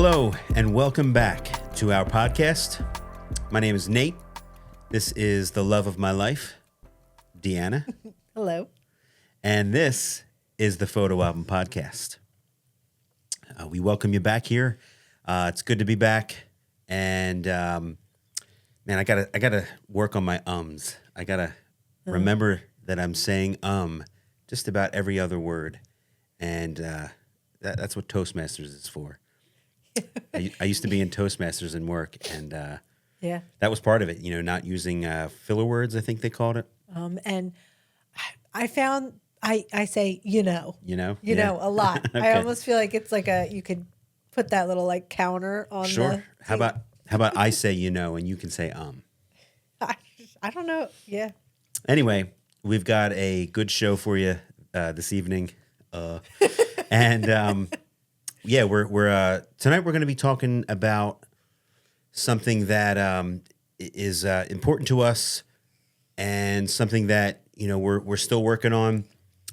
Hello, and welcome back to our podcast. My name is Nate. This is the love of my life, Deanna. Hello. And this is the Photo Album Podcast. We welcome you back here. It's good to be back. And man, I gotta work on my ums. I gotta remember that I'm saying just about every other word. And that's what Toastmasters is for. I used to be in Toastmasters in work, and Yeah. that was part of it. You know, not using filler words, I think they called it. And I found I say You know Yeah. a lot. Okay. I almost feel like it's like you could put that little like counter on. Sure. How about I say and you can say I don't know. Yeah. Anyway, we've got a good show for you this evening, and yeah, we're tonight we're going to be talking about something that is important to us, and something that we're still working on,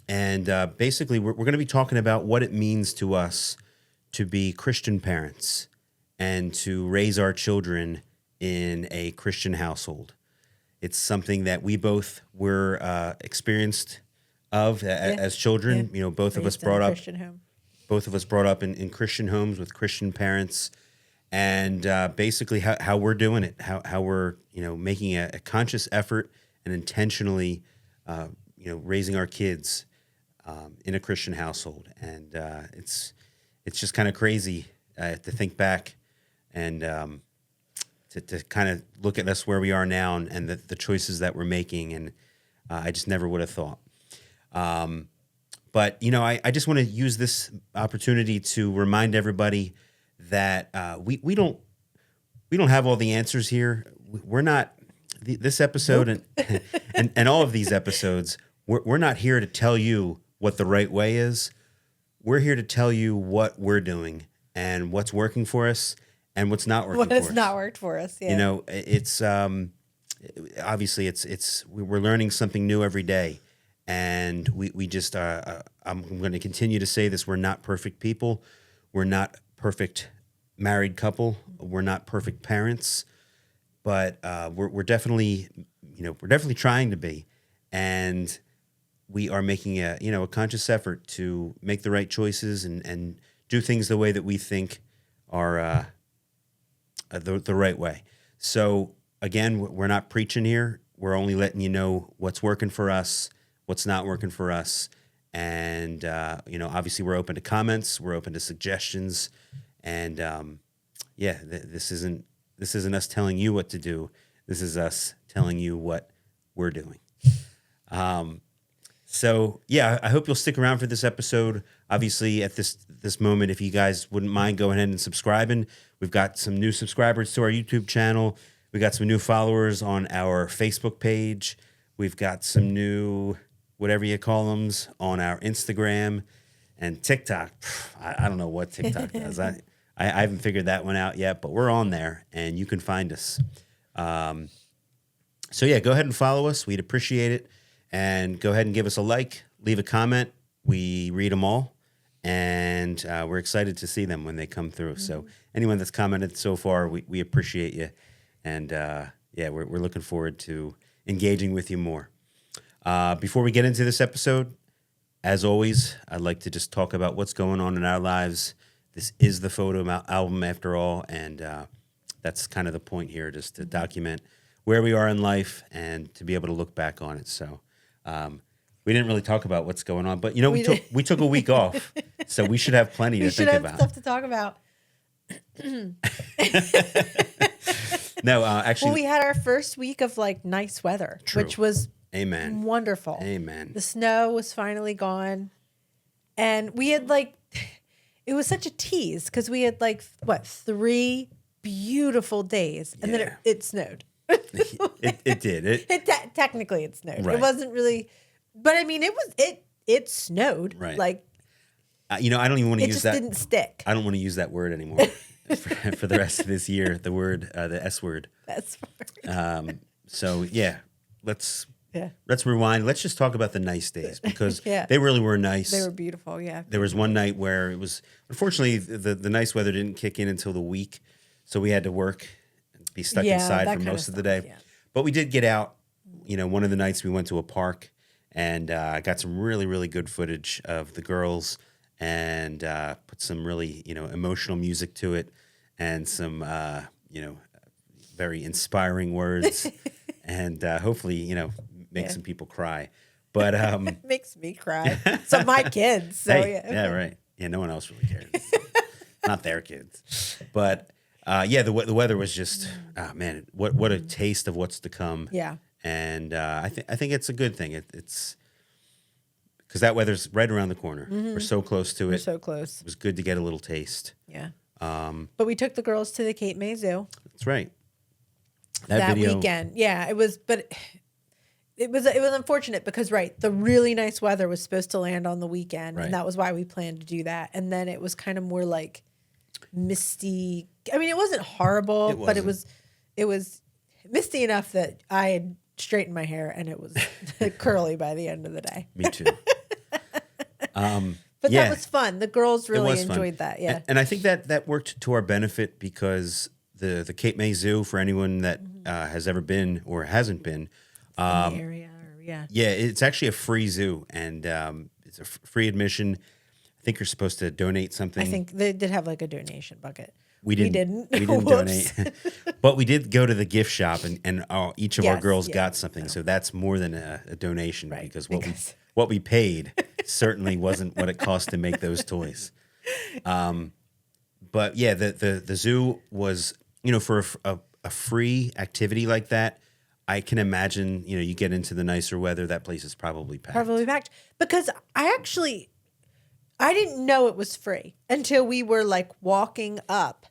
and basically we're going to be talking about what it means to us to be Christian parents and to raise our children in a Christian household. It's something that we both were experienced of as children. Yeah. Both of us Raised in a brought up. Christian home. Both of us brought up in Christian homes with Christian parents, and basically how we're doing it, how we're making a conscious effort and intentionally raising our kids in a Christian household. And it's just kind of crazy to think back and to kind of look at us where we are now and the choices that we're making. And I just never would have thought. But, I just want to use this opportunity to remind everybody that we don't have all the answers here. We're not this episode and all of these episodes. We're not here to tell you what the right way is. We're here to tell you what we're doing and what's working for us and what's not working What for us. has not worked for us? Yeah. It's obviously we're learning something new every day. And we just, I'm going to continue to say this. We're not perfect people. We're not perfect married couple. We're not perfect parents, but we're definitely, we're definitely trying to be. And we are making a conscious effort to make the right choices and do things the way that we think are the right way. So again, we're not preaching here. We're only letting you know what's working for us, what's not working for us. And, obviously we're open to comments, we're open to suggestions. And, this isn't us telling you what to do. This is us telling you what we're doing. So I hope you'll stick around for this episode. Obviously at this moment, if you guys wouldn't mind going ahead and subscribing, we've got some new subscribers to our YouTube channel. We got some new followers on our Facebook page. We've got some new, whatever you call them, on our Instagram and TikTok. I don't know what TikTok does. I haven't figured that one out yet, but we're on there and you can find us. So go ahead and follow us. We'd appreciate it. And go ahead and give us a like, leave a comment. We read them all. And we're excited to see them when they come through. Mm-hmm. So anyone that's commented so far, we appreciate you. And we're looking forward to engaging with you more. Before we get into this episode, as always, I'd like to just talk about what's going on in our lives. This is the photo album after all, and that's kind of the point here, just to document where we are in life and to be able to look back on it. So we didn't really talk about what's going on, but we took a week off, so we should have plenty to think about. We should have stuff to talk about. No, actually, well, we had our first week of nice weather, True. which was Amen. Wonderful. Amen. The snow was finally gone. And we had it was such a tease because we had 3 beautiful days and then it snowed. it did. Technically it snowed. Right. It wasn't really, but I mean, it snowed. Right. I don't even want to use that. It just didn't stick. I don't want to use that word anymore for the rest of this year. The word, the S word. That's word. So let's Yeah. let's rewind. Let's just talk about the nice days because Yeah. they really were nice. They were beautiful. Yeah. There was one night where it was, unfortunately, the nice weather didn't kick in until the week. So we had to work, be stuck Yeah, inside that for kinda most of the stuff, day. yeah. But we did get out. You know, one of the nights we went to a park and got some really, really good footage of the girls and put some really, emotional music to it and some, very inspiring words and hopefully, make Yeah. some people cry. But It makes me cry. So my kids. So hey, yeah. right. Yeah, no one else really cares. Not their kids. But the weather was just, man, what a taste of what's to come. Yeah. And I think it's a good thing. It's because that weather's right around the corner. We're so close to We're it. so close. It was good to get a little taste. Yeah. But we took the girls to the Cape May Zoo That's right. that weekend. Yeah, it was, but it was unfortunate because the really nice weather was supposed to land on the weekend, Right. and that was why we planned to do that. And then it was kind of more like misty. I mean, it wasn't horrible, but it was misty enough that I had straightened my hair and it was curly by the end of the day. Me too. But Yeah. that was fun. The girls really was fun. enjoyed that. Yeah. And I think that worked to our benefit because the Cape May Zoo, for anyone that has ever been or hasn't been, In the area. Yeah. yeah, it's actually a free zoo and it's a free admission. I think you're supposed to donate something. I think they did have like a donation bucket. We didn't Whoops. donate, but we did go to the gift shop and each of our Yes, girls yeah. got something. So that's more than a donation Right, because because- what we paid certainly wasn't what it cost to make those toys. But yeah, the zoo was, for a free activity like that, I can imagine, you get into the nicer weather, that place is probably packed. Probably packed because I didn't know it was free until we were like walking up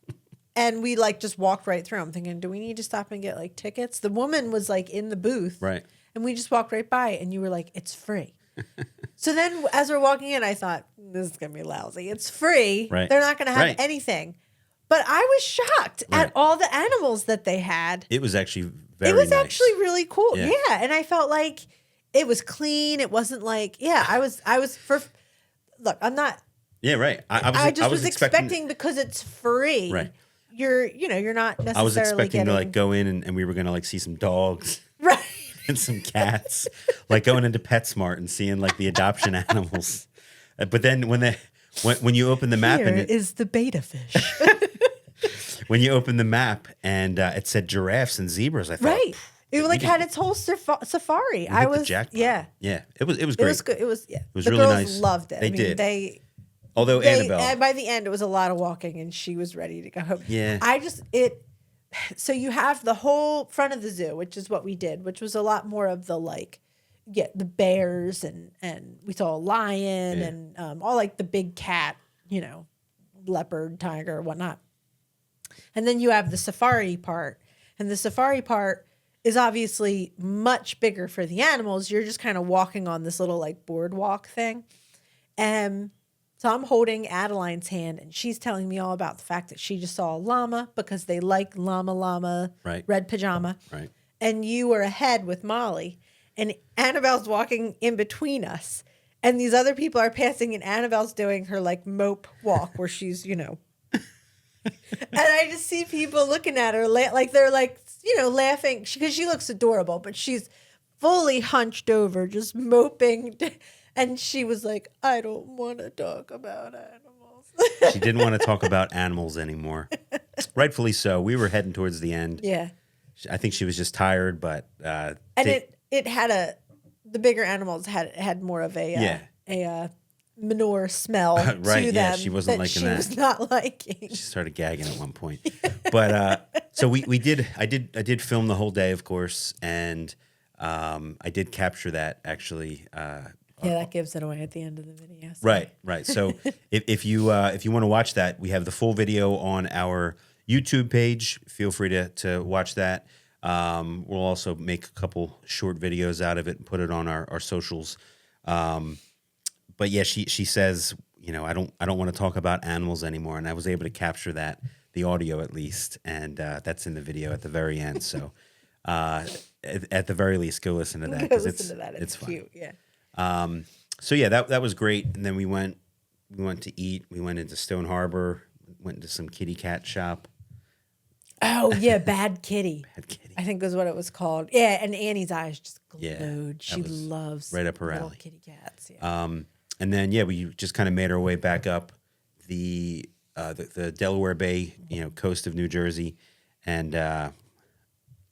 and we like just walked right through. I'm thinking, do we need to stop and get like tickets? The woman was like in the booth. Right. And we just walked right by and you were like, it's free. So then as we're walking in, I thought, this is going to be lousy. It's free. Right. They're not going to have Right. anything. But I was shocked Right. at all the animals that they had. It was actually very It was nice. actually really cool. Yeah. Yeah. And I felt like it was clean. It wasn't like, look, I'm not, Yeah, right. I just was expecting because it's free. Right. You're not necessarily I was expecting getting, to like go in and we were gonna like see some dogs right. and some cats, like going into PetSmart and seeing like the adoption animals. But then when you open the map Here and is the beta fish. when you open the map and it said giraffes and zebras, I thought, Right. It like had its whole safari. I hit the was jackpot. yeah. Yeah, it was It great. was good. It was was the really girls nice. loved it. They I mean, did. Although and Annabelle, by the end it was a lot of walking and she was ready to go home. Yeah. So you have the whole front of the zoo, which is what we did, which was a lot more of the the bears and we saw a lion Yeah. and all like the big cat, leopard, tiger, whatnot. And then you have the safari part. And the safari part is obviously much bigger for the animals. You're just kind of walking on this little like boardwalk thing. So I'm holding Adeline's hand and she's telling me all about the fact that she just saw a llama because they like llama, Right. red pajama. right? And you were ahead with Molly. And Annabelle's walking in between us. And these other people are passing and Annabelle's doing her like mope walk where she's, And I just see people looking at her like they're like, laughing because she looks adorable, but she's fully hunched over, just moping. And she was like, I don't want to talk about animals. She didn't want to talk about animals anymore. Rightfully so. We were heading towards the end. Yeah. I think she was just tired, but And it had the bigger animals had more of a manure smell Right, to yeah, them. she wasn't that liking she that. was not liking. she started gagging at one point. But so I did film the whole day, of course, and I did capture that actually. Yeah, that gives it away at the end of the video. So. Right. So if you want to watch that, we have the full video on our YouTube page. Feel free to watch that. We'll also make a couple short videos out of it and put it on our socials. But yeah, she says, I don't want to talk about animals anymore, and I was able to capture that, the audio at least, and that's in the video at the very end. So at the very least, go listen to that Go because listen to that. It's fun. cute. Yeah. So yeah, that was great. And then we went to eat. We went into Stone Harbor. Went into some kitty cat shop. Oh yeah, Bad Kitty. Bad Kitty. I think was what it was called. Yeah, and Annie's eyes just glowed. Yeah, She loves right up her little alley. kitty cats. Yeah. And then we just kind of made our way back up the Delaware Bay, coast of New Jersey, and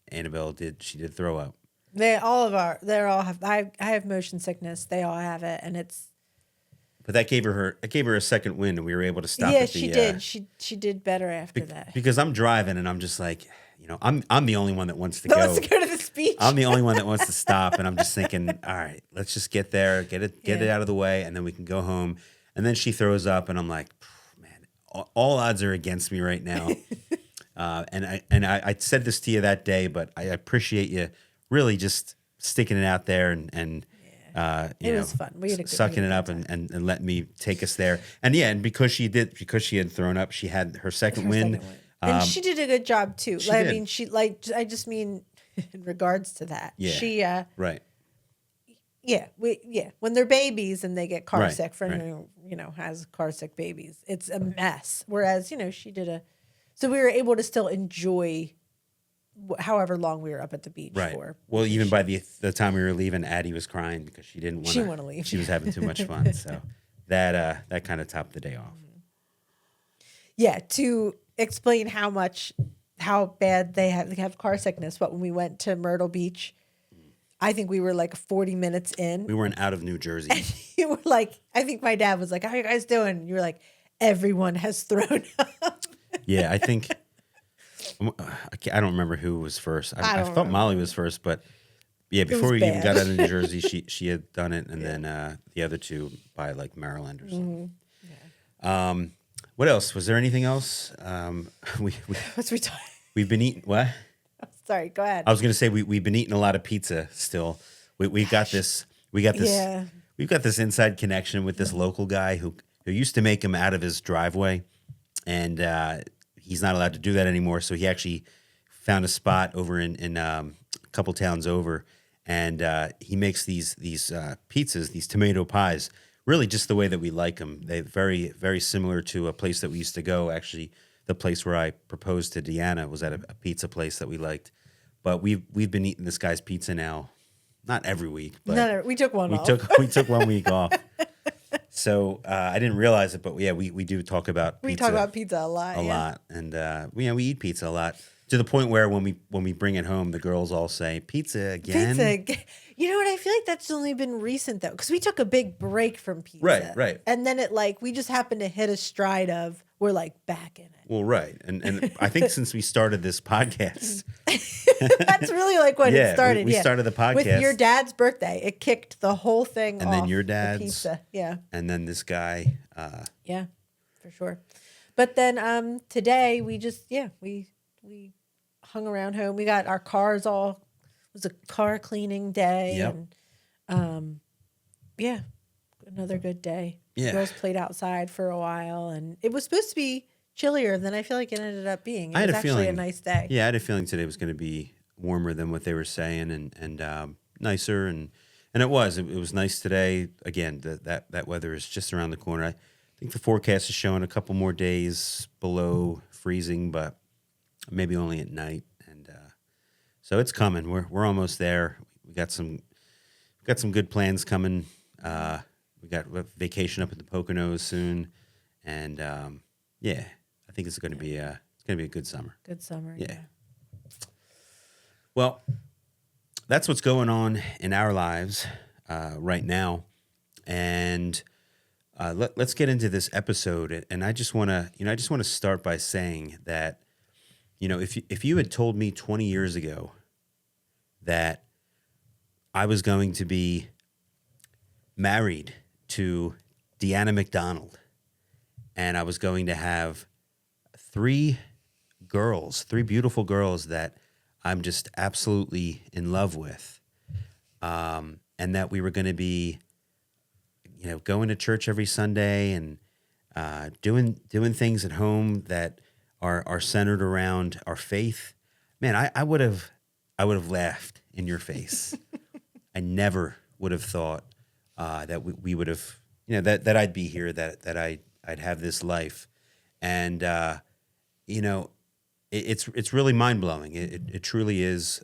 Annabelle did throw up. They all have. I have motion sickness. They all have it, and it's. But that gave her a second wind, and we were able to stop. Yeah, she did. She did better after that. Because I'm driving, and I'm just like, I'm the only one that wants to That go. wants to go to the speech. I'm the only one that wants to stop, and I'm just thinking, all right, let's just get there, get it out of the way, and then we can go home. And then she throws up, and I'm like, man, all odds are against me right now. And I said this to you that day, but I appreciate you really just sticking it out there and it was fun. We had a good, sucking it up and letting me take us there. And because she had thrown up, she had her second win. And she did a good job too. She I did. mean, I just mean in regards to that. Yeah. She right. Yeah, when they're babies and they get car sick, for right. anyone who has car sick babies, it's a mess. Whereas she did so we were able to still enjoy however long we were up at the beach Right. for. Well, even by the time we were leaving, Addie was crying because she didn't want She wanna leave. She was having too much fun. So that kind of topped the day off. Yeah, to explain how bad they have car sickness. But when we went to Myrtle Beach, I think we were like 40 minutes in. We weren't out of New Jersey. You were like, I think my dad was like, "How are you guys doing?" And you were like, "Everyone has thrown up." Yeah, I think I don't remember who was first. I thought Molly was first, but yeah, before we even got out of New Jersey, she had done it, and then the other two by like Maryland or something. Yeah. What else? Was there anything else? What's we talking? We've been eating what? Sorry, go ahead. I was going to say we've been eating a lot of pizza still. We got this. We've got this inside connection with this local guy who used to make them out of his driveway, and he's not allowed to do that anymore. So he actually found a spot over in a couple towns over, and he makes these pizzas, these tomato pies, really just the way that we like them. They're very, very similar to a place that we used to go. Actually, the place where I proposed to Deanna was at a pizza place that we liked. But we've been eating this guy's pizza now, not every week, but we took one off. We took 1 week off. So I didn't realize it, but yeah, we do talk about pizza. We talk about pizza a lot. And we eat pizza a lot to the point where when we bring it home, the girls all say, "Pizza again." You know what? I feel like that's only been recent though, because we took a big break from pizza, Right. And then we just happened to hit a stride of we're like back in it. Well, right, and I think since we started this podcast, that's really like when it started. We started the podcast with your dad's birthday. It kicked the whole thing off. And then your dad's the pizza, yeah. And then this guy, yeah, for sure. But then today we just we hung around home. We got our cars all. It was a car cleaning day. Yep. And another good day. Yeah. Girls played outside for a while, and it was supposed to be chillier than I feel like it ended up being. It was actually a nice day. Yeah, I had a feeling today was going to be warmer than what they were saying, and nicer, and it was. It was nice today. Again, that weather is just around the corner. I think the forecast is showing a couple more days below freezing, but maybe only at night. And so it's coming. We're almost there. We got some good plans coming. We got a vacation up at the Poconos soon, and I think it's going to be a good summer. Good summer. Yeah. Well, that's what's going on in our lives right now, and let's get into this episode. And I just want to start by saying that, if you had told me 20 years ago that I was going to be married to Deanna McDonald, and I was going to have three beautiful girls that I'm just absolutely in love with, and that we were going to be, going to church every Sunday and doing things at home that are centered around our faith. Man, I would have I would have laughed in your face. I never would have thought that we would have, that I'd be here, that I'd have this life. And, you know, it's really mind blowing. It truly is.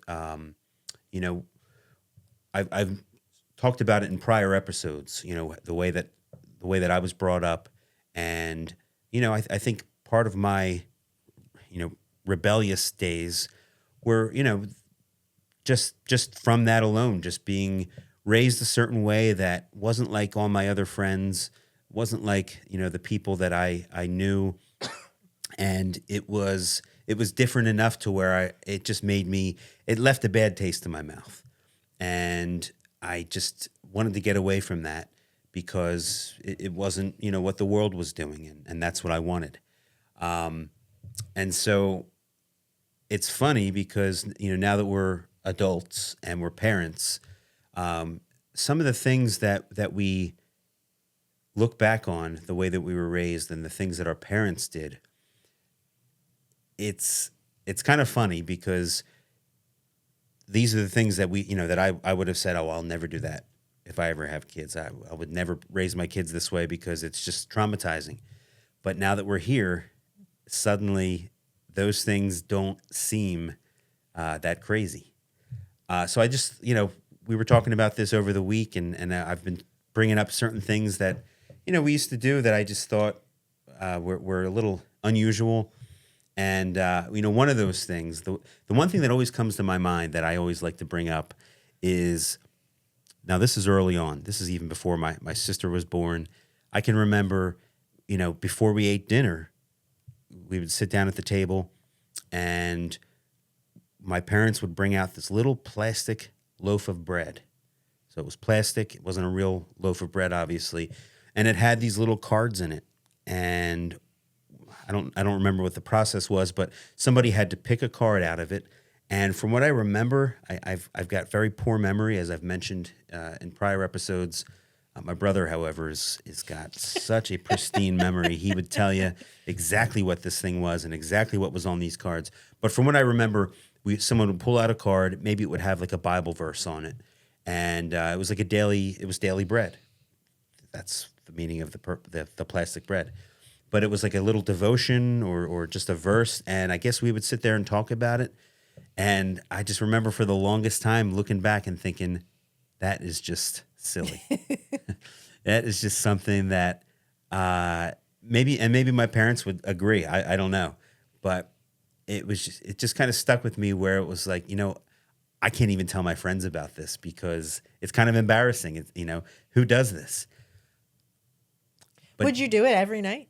You know, I've talked about it in prior episodes. The way that I was brought up, and I think part of my rebellious days were just from that alone, just being raised a certain way that wasn't like all my other friends, wasn't like the people that I knew, and it was different enough to where it just it left a bad taste in my mouth, and I just wanted to get away from that because it wasn't what the world was doing, and that's what I wanted. And so it's funny because now that we're adults and we're parents, some of the things that we look back on, the way that we were raised and the things that our parents did, it's kind of funny because these are the things that that I would have said, oh, I'll never do that if I ever have kids. I would never raise my kids this way because it's just traumatizing. But now that we're here, suddenly those things don't seem that crazy. So I just, we were talking about this over the week, and I've been bringing up certain things that, we used to do that I just thought were a little unusual. And, one of those things, the one thing that always comes to my mind that I always like to bring up is, now this is early on. This is even before my sister was born. I can remember, before we ate dinner, we would sit down at the table and my parents would bring out this little plastic loaf of bread. So it was plastic. It wasn't a real loaf of bread, obviously. And it had these little cards in it. And I don't remember what the process was, but somebody had to pick a card out of it. And from what I remember, I've got very poor memory, as I've mentioned in prior episodes. My brother, however, is got such a pristine memory. He would tell you exactly what this thing was and exactly what was on these cards. But from what I remember, someone would pull out a card. Maybe it would have like a Bible verse on it, and it was like daily bread. That's the meaning of the plastic bread. But it was like a little devotion or just a verse, and I guess we would sit there and talk about it. And I just remember for the longest time looking back and thinking, that is just silly. That is just something that maybe my parents would agree. I don't know, but it just kind of stuck with me where it was like, I can't even tell my friends about this because it's kind of embarrassing. It's, who does this? But would you do it every night?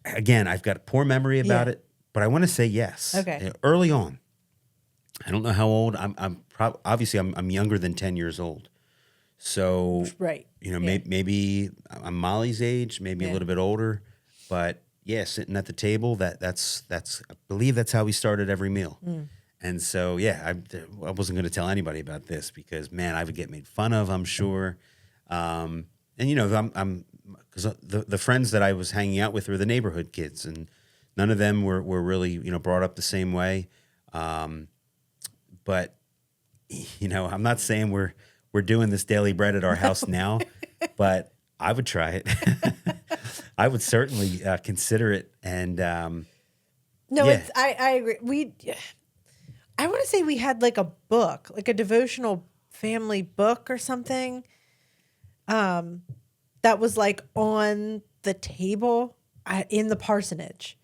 Again, I've got a poor memory about it, but I want to say yes. Okay. Early on, I don't know how old. Obviously I'm younger than 10 years old. So, right. Maybe I'm Molly's age, maybe a little bit older, but yeah, sitting at the table, that's I believe that's how we started every meal. And so, I wasn't going to tell anybody about this because, man, I would get made fun of, I'm sure. And I'm because the friends that I was hanging out with were the neighborhood kids, and none of them were really brought up the same way. But I'm not saying we're doing this daily bread at our house now, but I would try it. I would certainly consider it. And no, I agree. I want to say we had like a book, like a devotional family book or something. That was like on the table in the parsonage.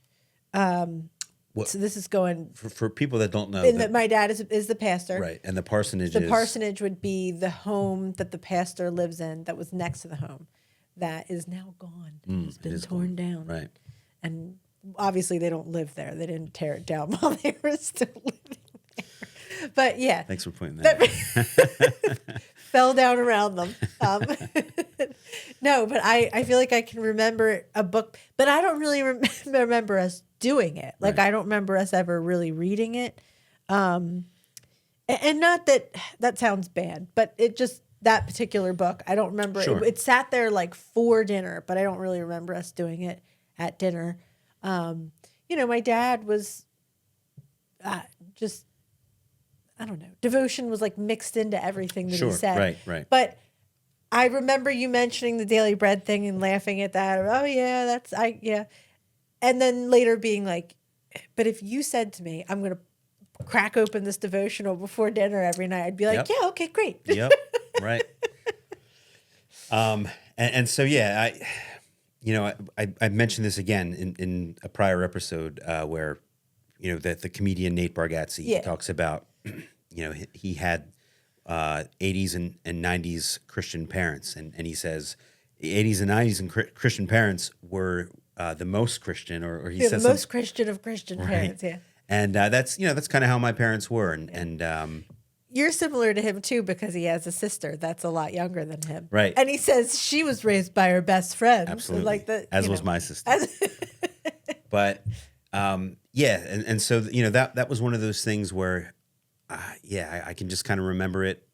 So this is going for people that don't know. My dad is the pastor, right? And the parsonage. The parsonage would be the home that the pastor lives in. That was next to the home, that is now gone. It's been torn down, right? And obviously, they don't live there. They didn't tear it down while they were still living there. But yeah, thanks for pointing that out. Fell down around them. No, but I feel like I can remember a book, but I don't really remember us doing it. Like, right. I don't remember us ever really reading it. And not that sounds bad, but it just, that particular book, I don't remember. Sure. It sat there like for dinner, but I don't really remember us doing it at dinner. My dad was just I don't know, devotion was like mixed into everything that Sure. he said. Right. But I remember you mentioning the daily bread thing and laughing at that. Oh yeah, yeah. And then later being like, but if you said to me, I'm going to crack open this devotional before dinner every night, I'd be like, Yep. yeah, okay, great. Yep. Right. And so, yeah, I mentioned this again in a prior episode where, that the comedian Nate Bargatze Yeah. talks about, he had 80s and 90s Christian parents. And he says the 80s and 90s and Christian parents were the most Christian, or he Yeah, says the most Christian of Christian parents, yeah. And that's kind of how my parents were. And you're similar to him too because he has a sister that's a lot younger than him. Right. And he says she was raised by her best friend. Absolutely. As was my sister. But yeah, and so that was one of those things where I can just kind of remember it,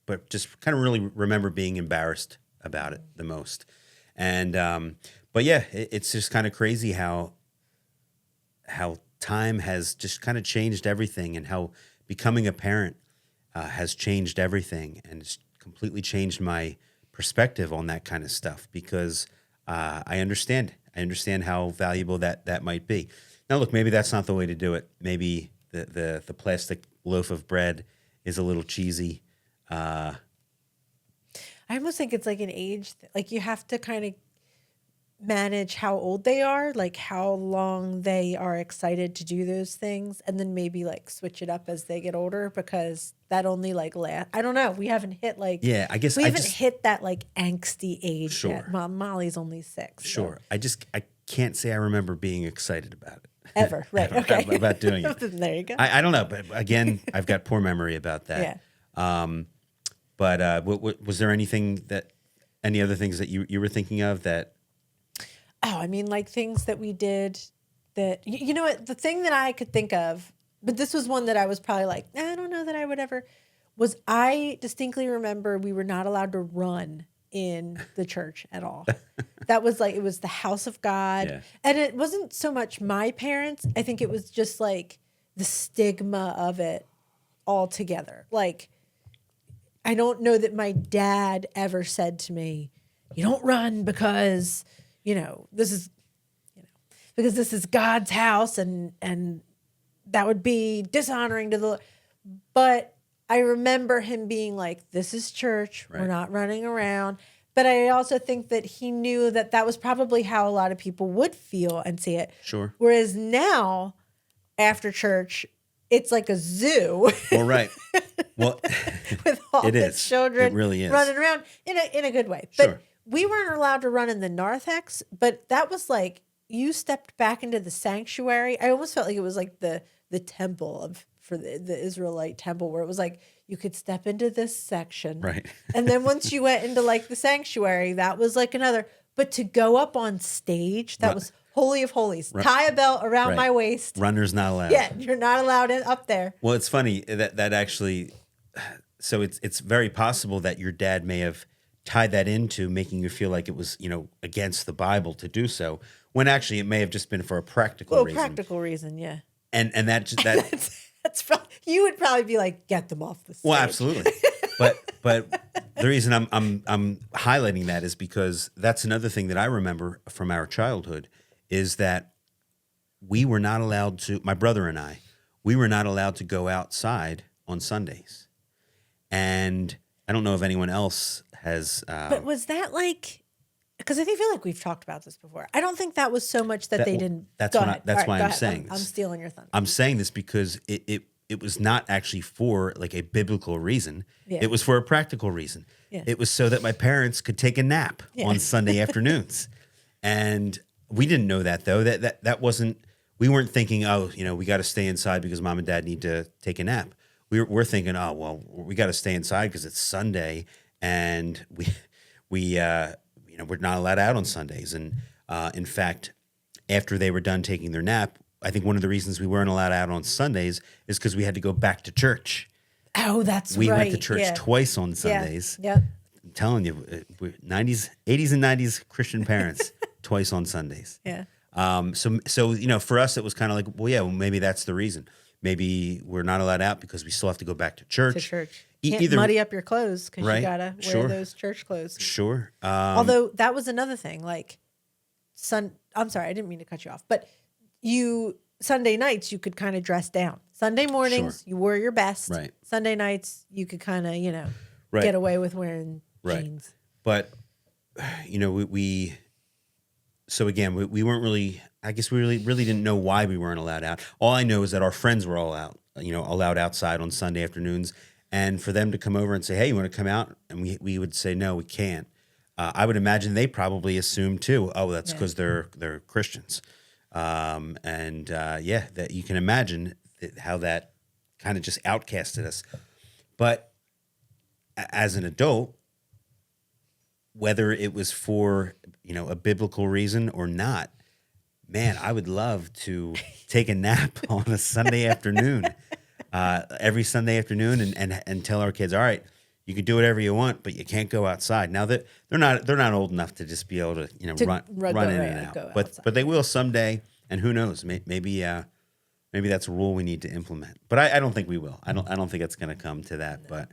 but just kind of really remember being embarrassed about it the most. And but yeah, it's just kind of crazy how time has just kind of changed everything, and how becoming a parent has changed everything, and it's completely changed my perspective on that kind of stuff, because I understand how valuable that might be. Now, look, maybe that's not the way to do it. Maybe the plastic loaf of bread is a little cheesy. I almost think it's like an age, like you have to kind of manage how old they are, like how long they are excited to do those things, and then maybe like switch it up as they get older, because that only like I don't know. We haven't hit like I guess we haven't hit that like angsty age Sure. yet. Molly's only 6. Sure. So. I can't say I remember being excited about it. Ever. Right. Ever, Okay. about doing it. There you go. I don't know, but again, I've got poor memory about that. Yeah. But was there any other things that you were thinking of that? Oh, I mean, like things that we did that, you know what, the thing that I could think of, but this was one that I was probably like, I don't know that I would ever, was I distinctly remember we were not allowed to run in the church at all. That was like, it was the house of God. Yeah. And it wasn't so much my parents. I think it was just like the stigma of it altogether. Like, I don't know that my dad ever said to me, you don't run because, this is, because this is God's house and that would be dishonoring to the Lord. But I remember him being like, this is church. Right. We're not running around. But I also think that he knew that that was probably how a lot of people would feel and see it. Sure. Whereas now, after church, it's like a zoo. Well, right. Well, with all it the is. children It really is. running around in a good way. But Sure. we weren't allowed to run in the narthex, but that was like you stepped back into the sanctuary. I almost felt like it was like the temple for the Israelite temple, where it was like you could step into this section. Right. And then once you went into like the sanctuary, that was like another. But to go up on stage, that was Holy of Holies. Tie a belt around my waist. Runner's not allowed. Yeah, you're not allowed up there. Well, it's funny that actually, so it's very possible that your dad may have tied that into making you feel like it was, against the Bible to do so, when actually it may have just been for a practical reason. Practical reason, yeah. And that that's probably, you would probably be like, get them off the stage. Well, absolutely. But the reason I'm highlighting that is because that's another thing that I remember from our childhood, is that we were not allowed to, my brother and we were not allowed to go outside on Sundays. And I don't know if anyone else has. But was that like, because I feel like we've talked about this before. I don't think that was so much that they didn't. That's why I'm saying this. I'm stealing your thunder. I'm saying this because it was not actually for like a biblical reason. Yeah. It was for a practical reason. Yeah. It was so that my parents could take a nap on Sunday afternoons. And we didn't know that, though. That wasn't, we weren't thinking, we got to stay inside because mom and dad need to take a nap. We're thinking, we got to stay inside because it's Sunday, and we're not allowed out on Sundays. And in fact, after they were done taking their nap, I think one of the reasons we weren't allowed out on Sundays is because we had to go back to church. Oh, that's right. We went to church twice on Sundays. Yeah. I'm telling you, 80s and 90s Christian parents, twice on Sundays. Yeah. So for us, it was kind of like, maybe that's the reason. maybe we're not allowed out because we still have to go back to church. To church. E- Can't either muddy up your clothes because Right, you gotta wear sure. those church clothes. Sure. Although that was another thing, like I'm sorry, I didn't mean to cut you off, but Sunday nights you could kind of dress down. Sunday mornings you wore your best. Right. Sunday nights you could kind of Right. get away with wearing Right. jeans. But we so again we weren't really. I guess we really didn't know why we weren't allowed out. All I know is that our friends were all out, allowed outside on Sunday afternoons, and for them to come over and say, "Hey, you want to come out?" and we would say, "No, we can't." I would imagine they probably assumed too. Oh, that's because they're Christians, that you can imagine how that kind of just outcasted us. But as an adult, whether it was for a biblical reason or not, man, I would love to take a nap on a Sunday afternoon, every Sunday afternoon, and tell our kids, all right, you can do whatever you want, but you can't go outside. Now that they're not old enough to just be able to run in and out, but they will someday, and who knows, maybe that's a rule we need to implement. But I don't think we will. I don't think it's going to come to that. No. But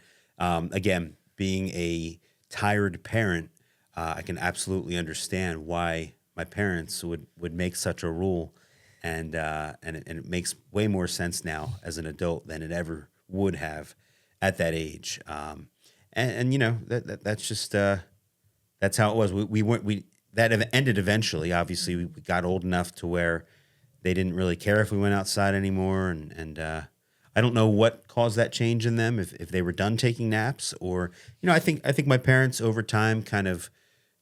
again, being a tired parent, I can absolutely understand why my parents would make such a rule, and it makes way more sense now as an adult than it ever would have at that age. That's just that's how it was. That ended eventually. Obviously, we got old enough to where they didn't really care if we went outside anymore, and I don't know what caused that change in them. If they were done taking naps, or I think my parents over time kind of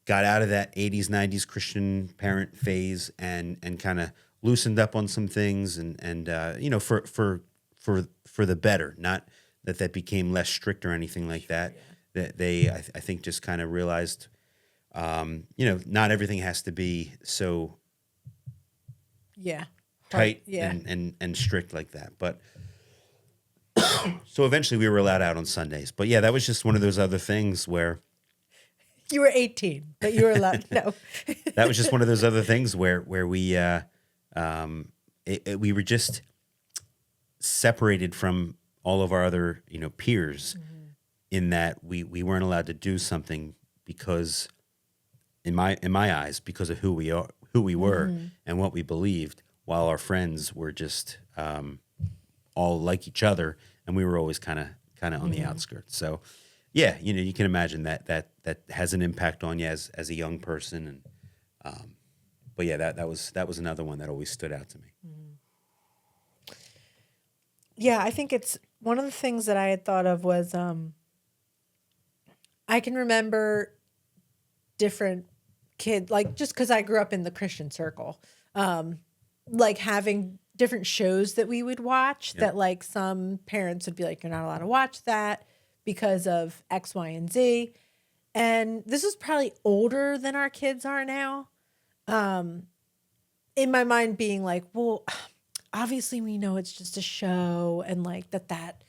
got out of that 80s, 90s Christian parent phase and kind of loosened up on some things and for the better, not that became less strict or anything like that. Yeah. That I think just kind of realized, not everything has to be so tight and strict like that. But so eventually we were allowed out on Sundays. But yeah, that was just one of those other things where you were 18, but you were allowed. No, that was just one of those other things where we we were just separated from all of our other peers, in that we weren't allowed to do something because, in my eyes, because of who we were, and what we believed, while our friends were just all like each other, and we were always kind of on the outskirts. So. Yeah, you can imagine that has an impact on you as a young person, and but yeah, that was another one that always stood out to me. Yeah, I think it's one of the things that I had thought of was I can remember different kids, like just because I grew up in the Christian circle, like having different shows that we would watch that like some parents would be like, you're not allowed to watch that because of X, Y, and Z. And this is probably older than our kids are now. In my mind being like, well, obviously we know it's just a show, and like that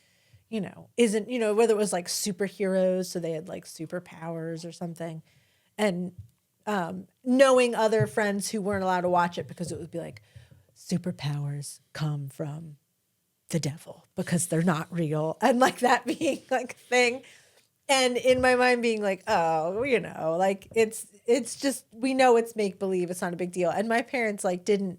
isn't, whether it was like superheroes, so they had like superpowers or something. And knowing other friends who weren't allowed to watch it because it would be like, superpowers come from the devil because they're not real, and like that being like a thing, and in my mind being like, oh, like it's just, we know it's make believe, it's not a big deal. And my parents like didn't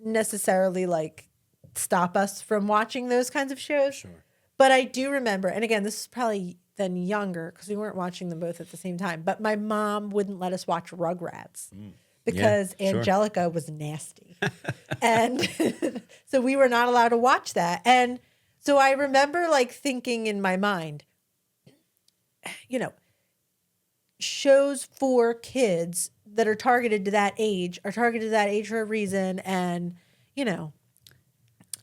necessarily like stop us from watching those kinds of shows. Sure. But I do remember, and again, this is probably then younger because we weren't watching them both at the same time, but my mom wouldn't let us watch Rugrats. Because Angelica was nasty. And so we were not allowed to watch that. And so I remember like thinking in my mind, shows for kids that are targeted to that age for a reason. And,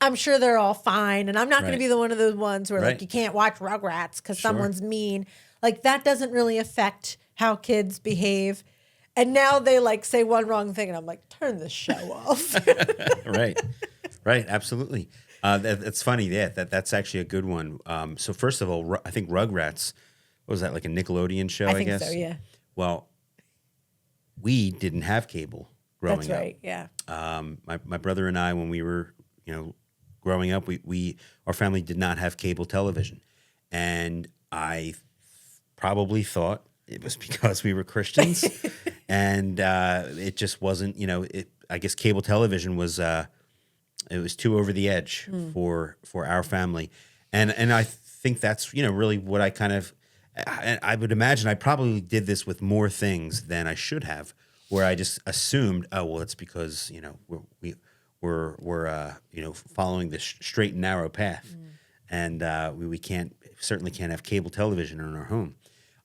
I'm sure they're all fine. And I'm not going to be the one of those ones where like you can't watch Rugrats because someone's mean. Like that doesn't really affect how kids behave. And now they like say one wrong thing, and I'm like, turn this show off. Right, absolutely. That's funny. Yeah, that's actually a good one. So first of all, I think Rugrats, what was that, like a Nickelodeon show? I guess so. Yeah. Well, we didn't have cable growing up. That's right. Yeah. My brother and I, when we were growing up, our family did not have cable television, and I probably thought it was because we were Christians, and it just wasn't. I guess cable television was it was too over the edge for our family, and I think that's really what I kind of. I would imagine I probably did this with more things than I should have, where I just assumed, oh well, it's because we're following this straight and narrow path, and we certainly can't have cable television in our home.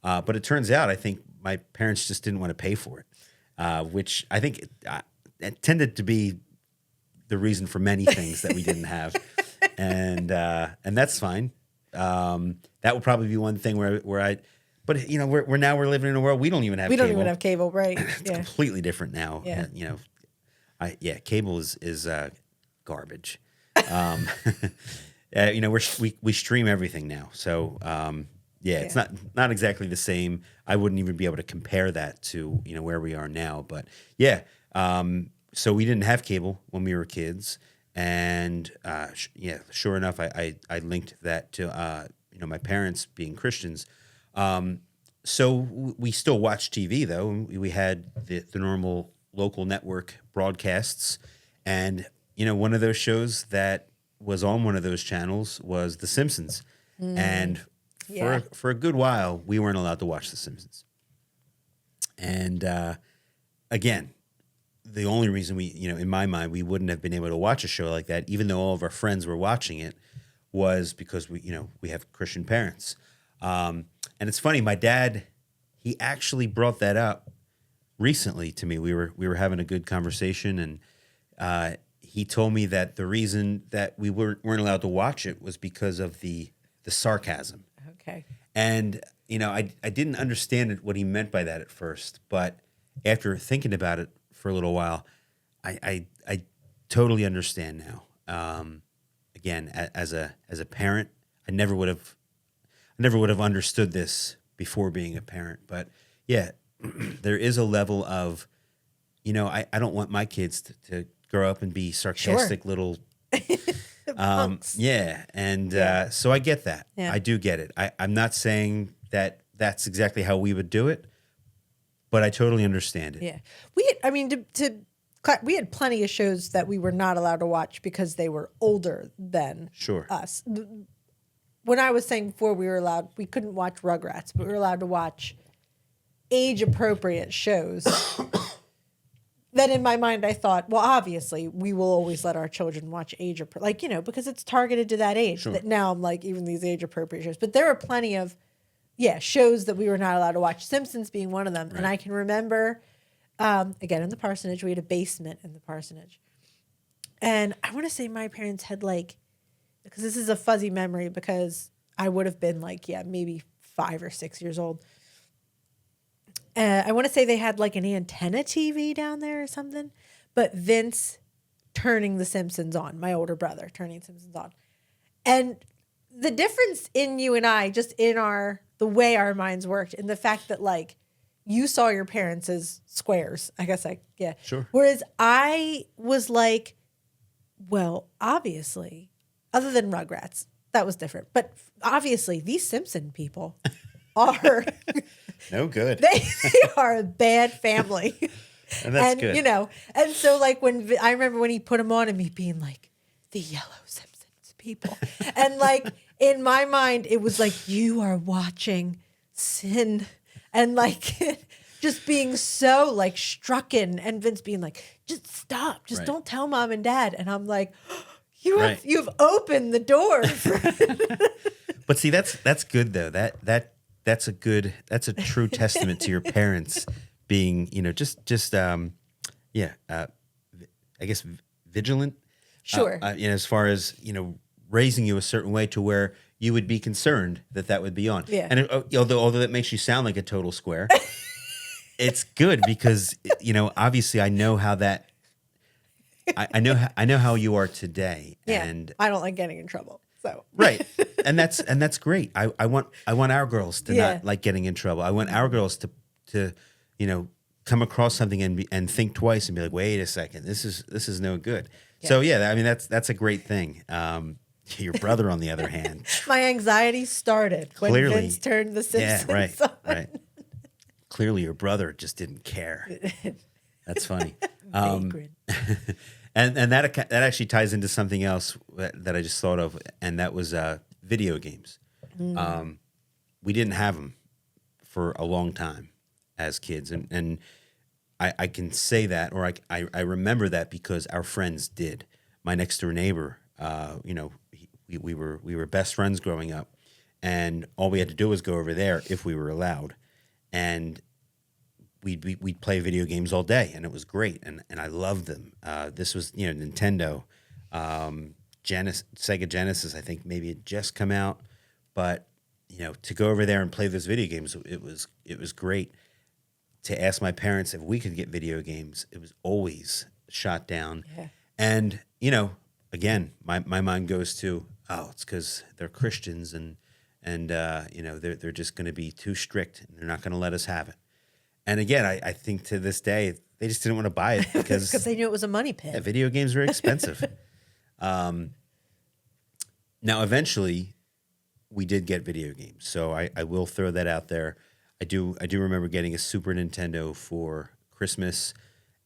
But it turns out, I think my parents just didn't want to pay for it, which I think it tended to be the reason for many things that we didn't have, and that's fine. That would probably be one thing where I, but we're living in a world we don't even have. We don't cable. even have cable, right? It's completely different now. Yeah. Cable is garbage. We stream everything now, so it's not exactly the same. I wouldn't even be able to compare that to where we are now, but so we didn't have cable when we were kids. And sure enough, I linked that to my parents being Christians. So we still watch TV though. We had the normal local network broadcasts, and one of those shows that was on one of those channels was The Simpsons. And for a good while, we weren't allowed to watch The Simpsons. And again, the only reason in my mind, we wouldn't have been able to watch a show like that, even though all of our friends were watching it, was because we have Christian parents. And it's funny, my dad, he actually brought that up recently to me. We were having a good conversation, and he told me that the reason that we weren't allowed to watch it was because of the sarcasm. Okay. And I didn't understand what he meant by that at first, but after thinking about it for a little while, I totally understand now. Again, as a parent, I never would have understood this before being a parent. But yeah, there is a level of, I don't want my kids to grow up and be sarcastic little. And so I get that. Yeah. I do get it. I'm not saying that that's exactly how we would do it, but I totally understand it. Yeah. We had plenty of shows that we were not allowed to watch because they were older than us. When I was saying before we couldn't watch Rugrats, but we were allowed to watch age-appropriate shows. Then in my mind, I thought, well, obviously, we will always let our children watch because it's targeted to that age. Sure. That now I'm like, even these age-appropriate shows. But there are plenty of, shows that we were not allowed to watch, Simpsons being one of them. Right. And I can remember, again, in the parsonage, we had a basement in the parsonage. And I want to say my parents had because this is a fuzzy memory because I would have been maybe 5 or 6 years old. I want to say they had an antenna TV down there or something, but Vince turning The Simpsons on, my older brother turning The Simpsons on. And the difference in you and I, just in the way our minds worked, and the fact that you saw your parents as squares, I guess Sure. Whereas I was well, obviously, other than Rugrats, that was different. But obviously, these Simpson people are no good. They are a bad family. And that's good. And so when I remember when he put them on and me being the yellow Simpsons people. And in my mind, it was you are watching sin. And just being so strucken, and Vince being just stop, just don't tell mom and dad. And I'm you've opened the door. But see, that's good though. That's a true testament to your parents being, I guess vigilant. Sure. As far as, raising you a certain way to where you would be concerned that would be on. Yeah. And although that makes you sound like a total square, it's good because, obviously I know how that, I know how you are today. Yeah. And I don't like getting in trouble. So. Right. And that's great. I want our girls to not like getting in trouble. I want our girls to come across something and think twice and be like, wait a second, this is no good. So yeah, I mean that's a great thing. Your brother, on the other hand, My anxiety started when clearly, Vince turned The yeah, Simpsons right, on. right. Clearly, your brother just didn't care. That's funny. Vagrant. And that actually ties into something else that I just thought of, and that was video games. We didn't have them for a long time as kids, and I can say that, or I remember that because our friends did. My next door neighbor, we were best friends growing up, and all we had to do was go over there if we were allowed, and we'd play video games all day, and it was great, and I loved them. This was Nintendo, Sega Genesis. I think maybe it just come out, but to go over there and play those video games, it was great. To ask my parents if we could get video games, it was always shot down. Yeah. And again, my mind goes to, oh, it's because they're Christians and they're just going to be too strict and they're not going to let us have it. And again, I think to this day they just didn't want to buy it because they knew it was a money pit. video games were expensive. Now, eventually, we did get video games, so I will throw that out there. I do remember getting a Super Nintendo for Christmas,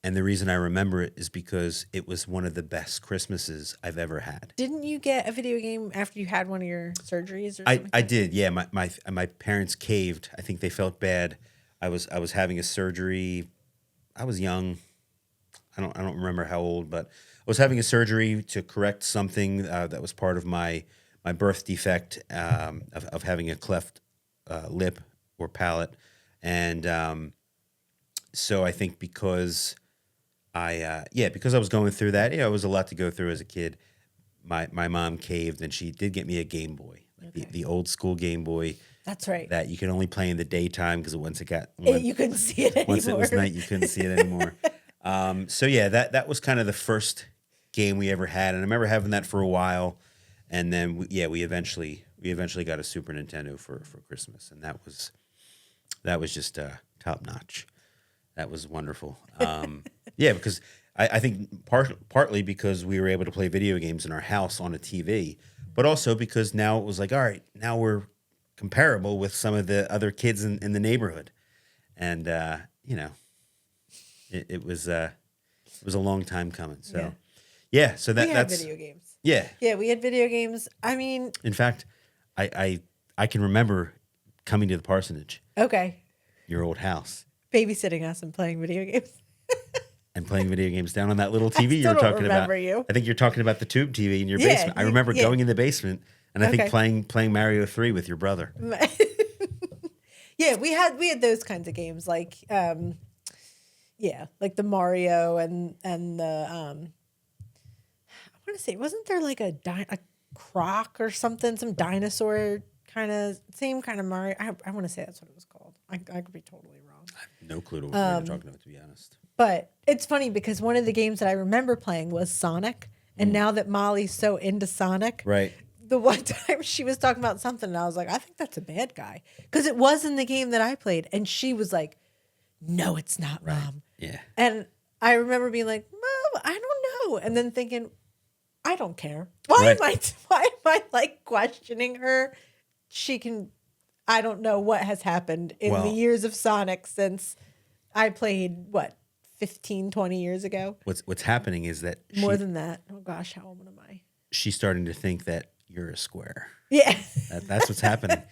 and the reason I remember it is because it was one of the best Christmases I've ever had. Didn't you get a video game after you had one of your surgeries or something? I did, yeah. My parents caved. I think they felt bad. I was having a surgery. I was young. I don't remember how old, but I was having a surgery to correct something that was part of my birth defect of having a cleft lip or palate, and so I think because I was going through that, it was a lot to go through as a kid. My mom caved, and she did get me a Game Boy, the old school Game Boy. That's right. That you could only play in the daytime because You couldn't see it anymore. Once it was night, you couldn't see it anymore. So yeah, that was kind of the first game we ever had, and I remember having that for a while, and then we eventually got a Super Nintendo for Christmas, and that was just top notch. That was wonderful. Because I think partly because we were able to play video games in our house on a TV, but also because now it was like, all right, now we're comparable with some of the other kids in the neighborhood, and it was a long time coming. So so we had that's video games. Yeah, we had video games. I mean, in fact, I can remember coming to the parsonage, your old house, babysitting us and playing video games. and playing video games down on that little TV you were don't talking about. remember you. I think you're talking about the tube TV in your basement. I remember going in the basement and I think playing Mario 3 with your brother. Yeah, we had those kinds of games like like the Mario and the I want to say, wasn't there like a croc or something, some dinosaur same kind of Mario? I want to say that's what it was called. I could be totally wrong. I have no clue what you're talking about, to be honest. But it's funny because one of the games that I remember playing was Sonic. And now that Molly's so into Sonic, right? The one time she was talking about something and I was like, I think that's a bad guy. Because it was in the game that I played. And she was like, no, it's not, Mom. Yeah. And I remember being like, Mom, I don't know. And then thinking, I don't care. Why am I like questioning her? I don't know what has happened in the years of Sonic since I played, 15, 20 years ago? What's happening is that more than that. Oh gosh, how old am I? She's starting to think that you're a square. Yeah. That's what's happening.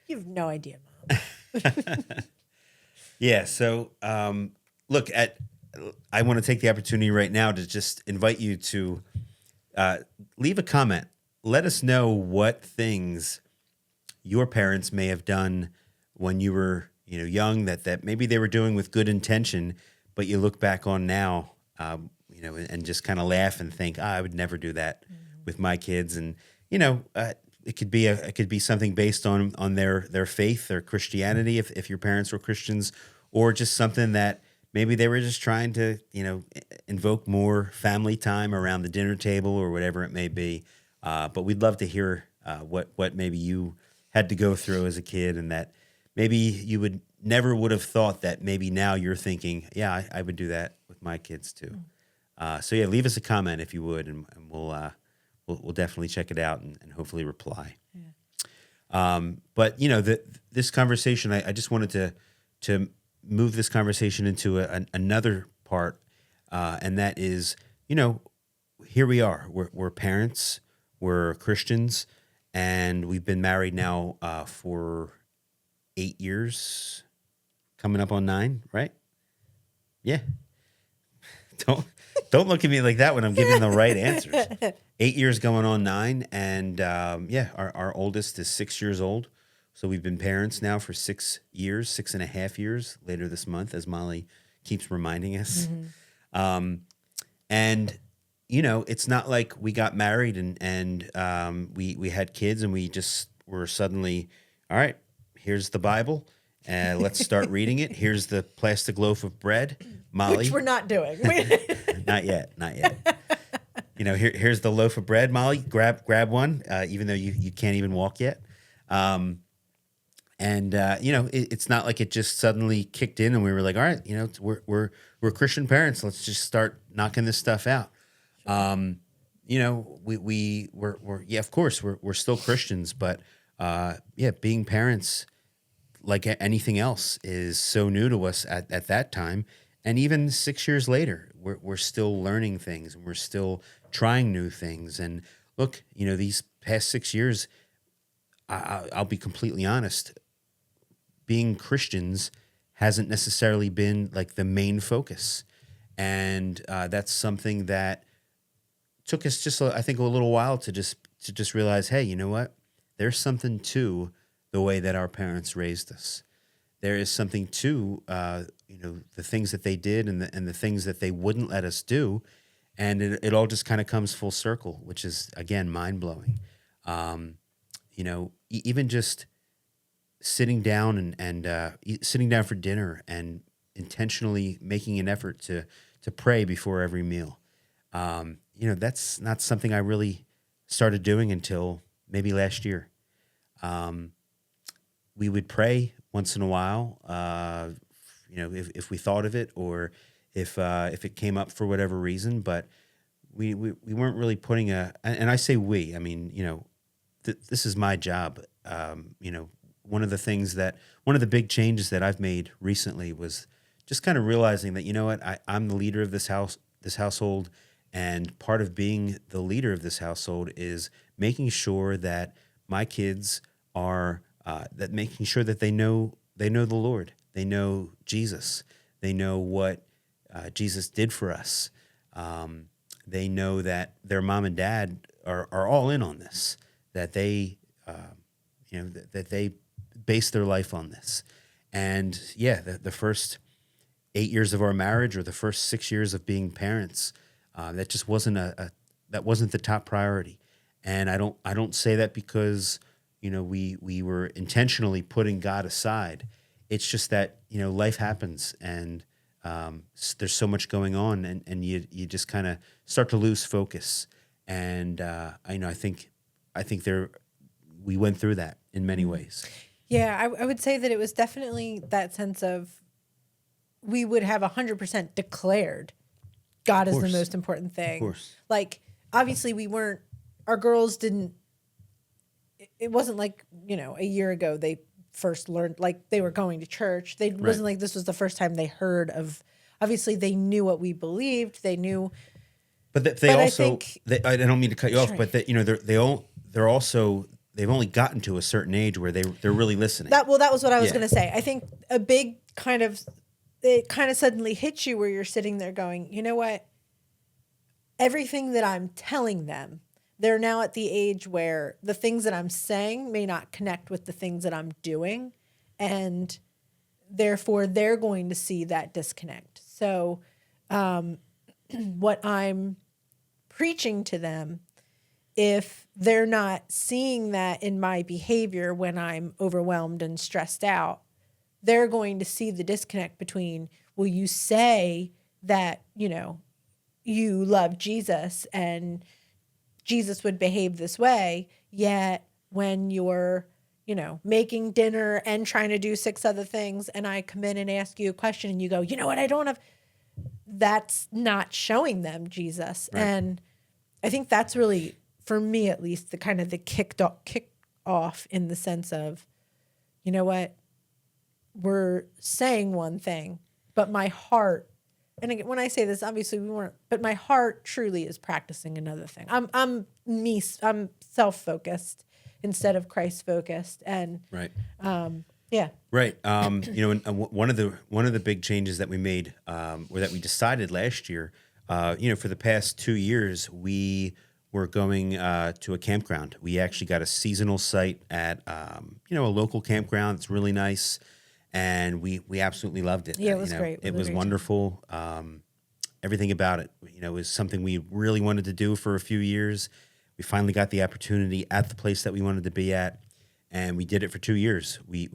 You have no idea, Mom. Yeah. So, look, I want to take the opportunity right now to just invite you to leave a comment. Let us know what things your parents may have done when you were, young, that maybe they were doing with good intention, but you look back on now, and just kind of laugh and think, I would never do that with my kids. And, it could be something based on their faith, their Christianity, if your parents were Christians, or just something that maybe they were just trying to, invoke more family time around the dinner table or whatever it may be. But we'd love to hear what maybe you had to go through as a kid, and that maybe you never would have thought that maybe now you're thinking, yeah, I would do that with my kids too. So yeah, leave us a comment if you would, and we'll definitely check it out and hopefully reply. But this conversation, I just wanted to move this conversation into another part, and that is, here we are. We're parents, we're Christians, and we've been married now for 8 years, coming up on 9, right? Yeah. Don't look at me like that when I'm giving the right answers. 8 years going on 9, and our oldest is 6 years old. So we've been parents now for 6 years, 6.5 years later this month, as Molly keeps reminding us. And it's not like we got married and we had kids and we just were suddenly, all right, here's the Bible. Let's start reading it. Here's the plastic loaf of bread, Molly. Which we're not doing. Not yet. Here's the loaf of bread, Molly. Grab one, even though you can't even walk yet. It's not like it just suddenly kicked in and we were like, all right, we're Christian parents. Let's just start knocking this stuff out. We're of course we're still Christians, but being parents, like anything else, is so new to us at that time. And even 6 years later, we're still learning things and we're still trying new things. And look, these past 6 years, I'll be completely honest, being Christians hasn't necessarily been like the main focus. And that's something that took us just, I think, a little while to just realize, hey, you know what? There's something to the way that our parents raised us. There is something to the things that they did and the things that they wouldn't let us do, and it all just kind of comes full circle, which is again mind blowing. Even just sitting down and sitting down for dinner and intentionally making an effort to pray before every meal. That's not something I really started doing until maybe last year. We would pray once in a while, if we thought of it or if it came up for whatever reason, but we weren't really putting and I say we, I mean, this is my job. One of the big changes that I've made recently was just kind of realizing that, I'm the leader of this household. And part of being the leader of this household is making sure that my kids are, making sure that they know the Lord. They know Jesus. They know what Jesus did for us. They know that their mom and dad are all in on this, that they, that they base their life on this. And the first 8 years of our marriage or the first 6 years of being parents, that just wasn't that wasn't the top priority. And I don't say that because, we were intentionally putting God aside. It's just that, life happens and there's so much going on and you just kind of start to lose focus. And I think we went through that in many ways. Yeah, I would say that it was definitely that sense of we would have 100% declared God is the most important thing. Of course. Like, obviously our girls didn't, it wasn't like, a year ago they first learned, like they were going to church. It wasn't like this was the first time they heard of, obviously they knew what we believed. They knew. But I don't mean to cut you off, but they've only gotten to a certain age where they're really listening. That was what I was going to say. I think a big it kind of suddenly hits you where you're sitting there going, you know what? Everything that I'm telling them, they're now at the age where the things that I'm saying may not connect with the things that I'm doing. And therefore, they're going to see that disconnect. So what I'm preaching to them, if they're not seeing that in my behavior when I'm overwhelmed and stressed out, they're going to see the disconnect between, will you say that, you love Jesus and Jesus would behave this way, yet when you're, making dinner and trying to do 6 other things and I come in and ask you a question and you go, you know what, I don't have, that's not showing them Jesus. Right. And I think that's really, for me at least, the kind of the kick off in the sense of, you know what, we're saying one thing, but my heart, and again, when I say this, obviously we weren't, but my heart truly is practicing another thing. I'm self-focused instead of Christ-focused. And Right. yeah. Right. One of the big changes that we made, or that we decided last year, for the past 2 years, we were going to a campground. We actually got a seasonal site at, a local campground. It's really nice, and we absolutely loved it. Yeah, it was great. It It was a was great time. wonderful. Everything about it, was something we really wanted to do for a few years. We finally got the opportunity at the place that we wanted to be at, and we did it for 2 years. We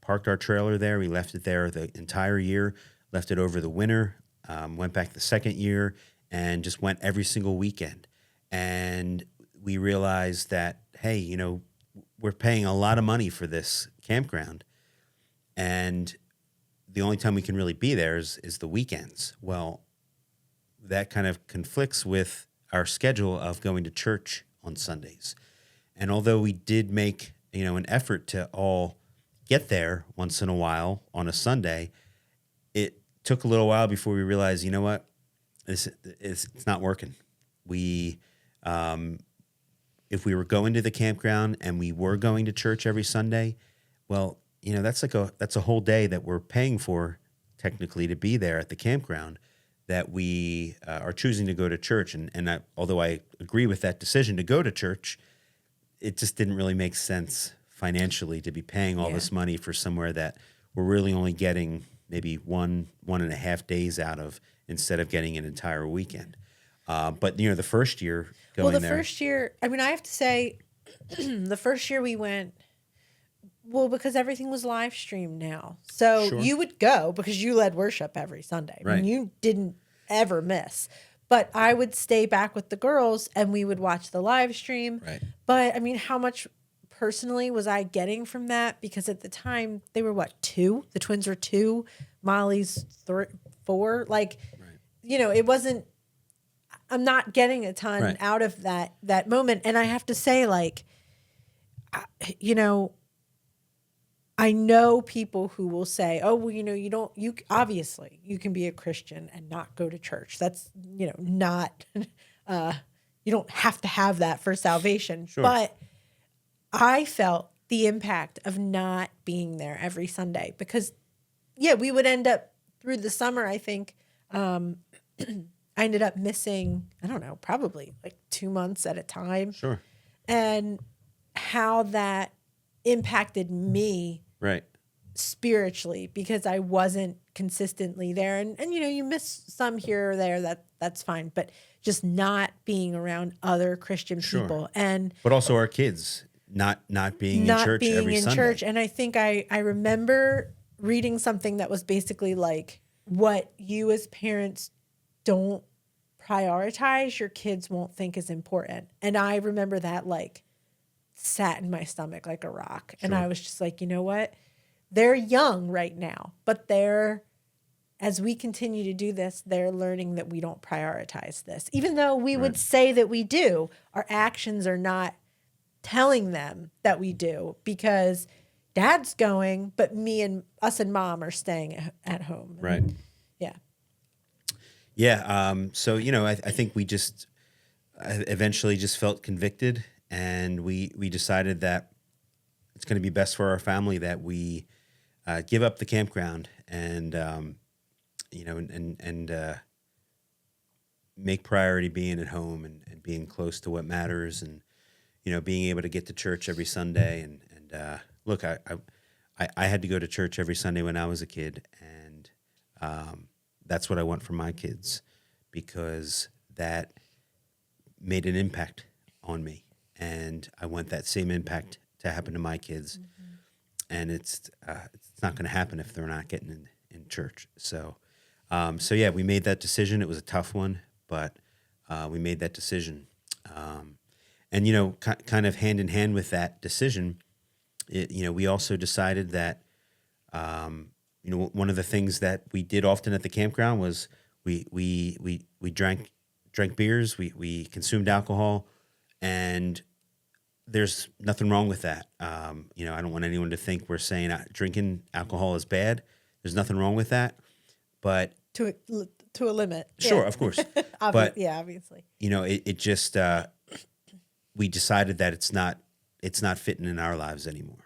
parked our trailer there. We left it there the entire year, left it over the winter, went back the second year, and just went every single weekend. And we realized that, hey, we're paying a lot of money for this campground, and the only time we can really be there is the weekends. Well, that kind of conflicts with our schedule of going to church on Sundays. And although we did make, an effort to all get there once in a while on a Sunday, it took a little while before we realized, you know what, it's not working. We, if we were going to the campground and we were going to church every Sunday, well, that's a whole day that we're paying for technically to be there at the campground, that we are choosing to go to church. And although I agree with that decision to go to church, it just didn't really make sense financially to be paying all this money for somewhere that we're really only getting maybe 1.5 days out of, instead of getting an entire weekend. But the first year going there. First year, I mean, I have to say, the first year we went, well, because everything was live streamed now. So Sure. you would go because you led worship every Sunday. I Right. mean, you didn't ever miss. But I would stay back with the girls and we would watch the live stream. Right. But I mean, how much personally was I getting from that? Because at the time they were 2? The twins were 2. Molly's 4. Like, it wasn't, I'm not getting a ton out of that moment. And I have to say, like, I know people who will say, oh, well, you obviously you can be a Christian and not go to church. That's, not, you don't have to have that for salvation. Sure. But I felt the impact of not being there every Sunday because, we would end up through the summer, I think, I ended up missing, I don't know, probably like 2 months at a time. Sure. And how that impacted me Right. spiritually because I wasn't consistently there. And you miss some here or there, that's fine. But just not being around other Christian people. But also our kids not being in church every Sunday. And I think I remember reading something that was basically like, what you as parents don't prioritize, your kids won't think is important. And I remember that like sat in my stomach like a rock. And I was just like, you know what? They're young right now, but as we continue to do this, they're learning that we don't prioritize this. Even though we would say that we do, our actions are not telling them that we do because dad's going, but us and mom are staying at home. Right. Yeah. Yeah. So, I think we just eventually just felt convicted, and we decided that it's going to be best for our family that we give up the campground and, make priority being at home and being close to what matters, and, being able to get to church every Sunday. And look, I had to go to church every Sunday when I was a kid, and that's what I want for my kids, because that made an impact on me, and I want that same impact to happen to my kids. Mm-hmm. And it's not going to happen if they're not getting in church. So we made that decision. It was a tough one, but we made that decision. And kind of hand in hand with that decision, we also decided that one of the things that we did often at the campground was we drank beers, we consumed alcohol, and there's nothing wrong with that. I don't want anyone to think we're saying drinking alcohol is bad. There's nothing wrong with that, but to a limit. sure, Yeah. of course. But Obviously. it just we decided that it's not fitting in our lives anymore.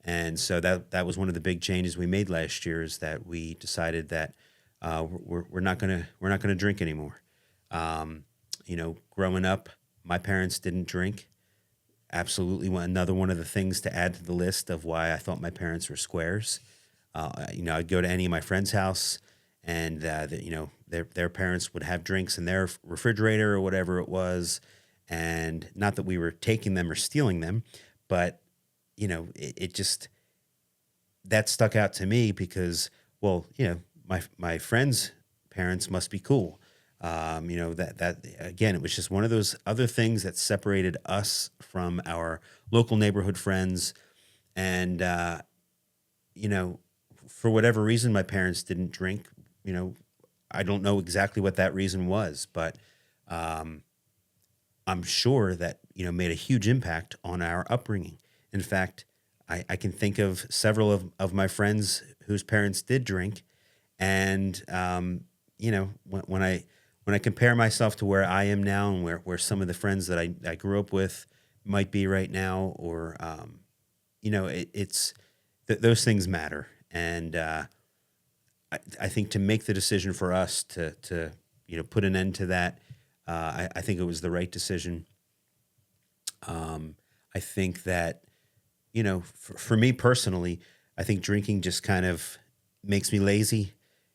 And so that was one of the big changes we made last year, is that we decided that we're not gonna drink anymore. Growing up, my parents didn't drink. Absolutely, another one of the things to add to the list of why I thought my parents were squares. I'd go to any of my friends' house, and their parents would have drinks in their refrigerator or whatever it was, and not that we were taking them or stealing them, but it just, that stuck out to me because, well, my friends' parents must be cool. That again, it was just one of those other things that separated us from our local neighborhood friends. And, for whatever reason, my parents didn't drink. I don't know exactly what that reason was, but I'm sure that, made a huge impact on our upbringing. In fact, I can think of several of my friends whose parents did drink. And, when I compare myself to where I am now and where some of the friends that I grew up with might be right now, or, it's those things matter. And I think to make the decision for us to put an end to that, I think it was the right decision. I think that, for me personally, I think drinking just kind of makes me lazy.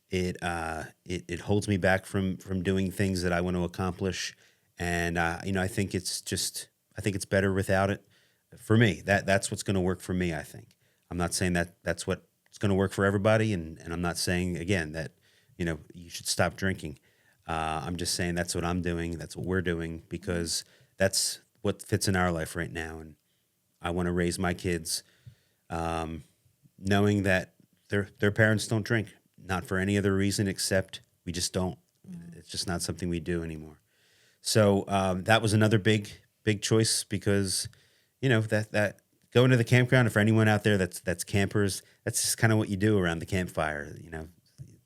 It holds me back from doing things that I want to accomplish, and I think it's better without it. For me, that's what's going to work for me. I think. I'm not saying that that's what's going to work for everybody, and I'm not saying again that you should stop drinking. I'm just saying that's what I'm doing. That's what we're doing, because that's what fits in our life right now, and I want to raise my kids knowing that their parents don't drink. Not for any other reason except we just don't. It's just not something we do anymore. So that was another big choice, because that going to the campground. For anyone out there that's campers, that's just kind of what you do around the campfire.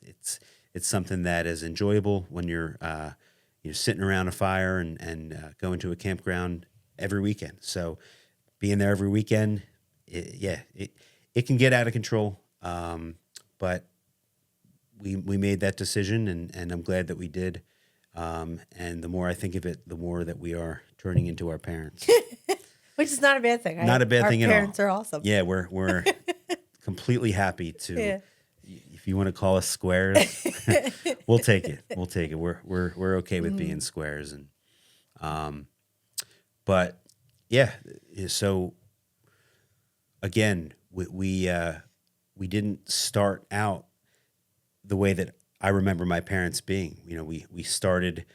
It's something that is enjoyable when you're sitting around a fire and going to a campground every weekend. So being there every weekend, it can get out of control, but we made that decision, and I'm glad that we did. And the more I think of it, the more that we are turning into our parents. Which is not a bad thing. Not a bad thing at all. Our parents are awesome. Yeah, we're completely happy to. Yeah. If you want to call us squares, we'll take it. We'll take it. We're okay with being squares, and but yeah. So again, we didn't start out the way that I remember my parents being. We started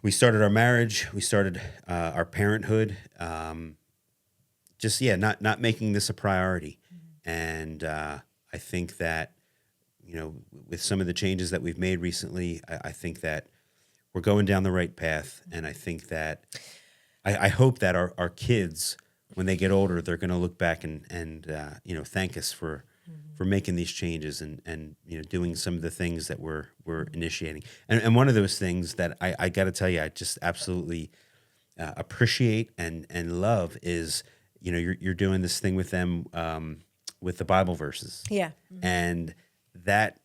our marriage, we started our parenthood, not making this a priority. And I think that, with some of the changes that we've made recently, I think that we're going down the right path. And I think that, I hope that our kids, when they get older, they're going to look back and thank us for making these changes and doing some of the things that we're initiating. And one of those things that I got to tell you, I just absolutely appreciate and love is, you're doing this thing with them with the Bible verses. Yeah. And that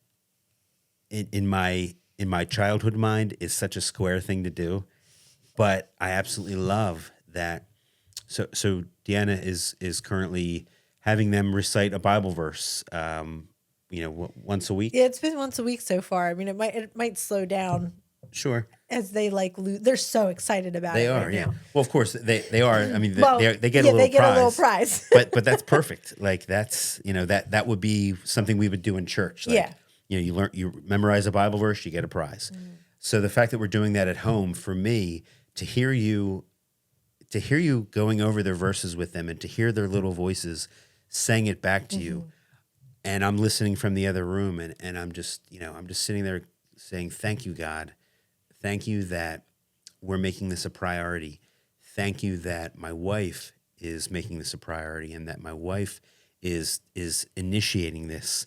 in my childhood mind is such a square thing to do, but I absolutely love that. So Deanna is currently having them recite a Bible verse, once a week. Yeah, it's been once a week so far. I mean, it might slow down. Sure. As they they're so excited about They it. are, right yeah. now. Well, of course they are. I mean, Well, they get a little prize. but that's perfect. Like that's that would be something we would do in church. Like, Yeah. You memorize a Bible verse, you get a prize. So the fact that we're doing that at home, for me, to hear you going over their verses with them and to hear their little voices saying it back to you, and I'm listening from the other room, and I'm just, I'm just sitting there saying, thank you, God. Thank you that we're making this a priority. Thank you that my wife is making this a priority, and that my wife is initiating this,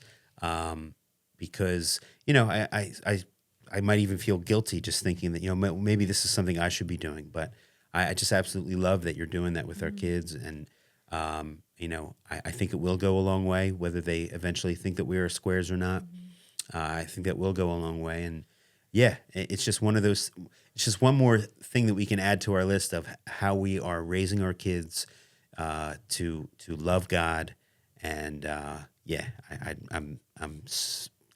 because I might even feel guilty just thinking that maybe this is something I should be doing, but I just absolutely love that you're doing that with our kids, and I think it will go a long way, whether they eventually think that we are squares or not. I think that will go a long way, and yeah, it's just one of those. It's just one more thing that we can add to our list of how we are raising our kids to love God, and I'm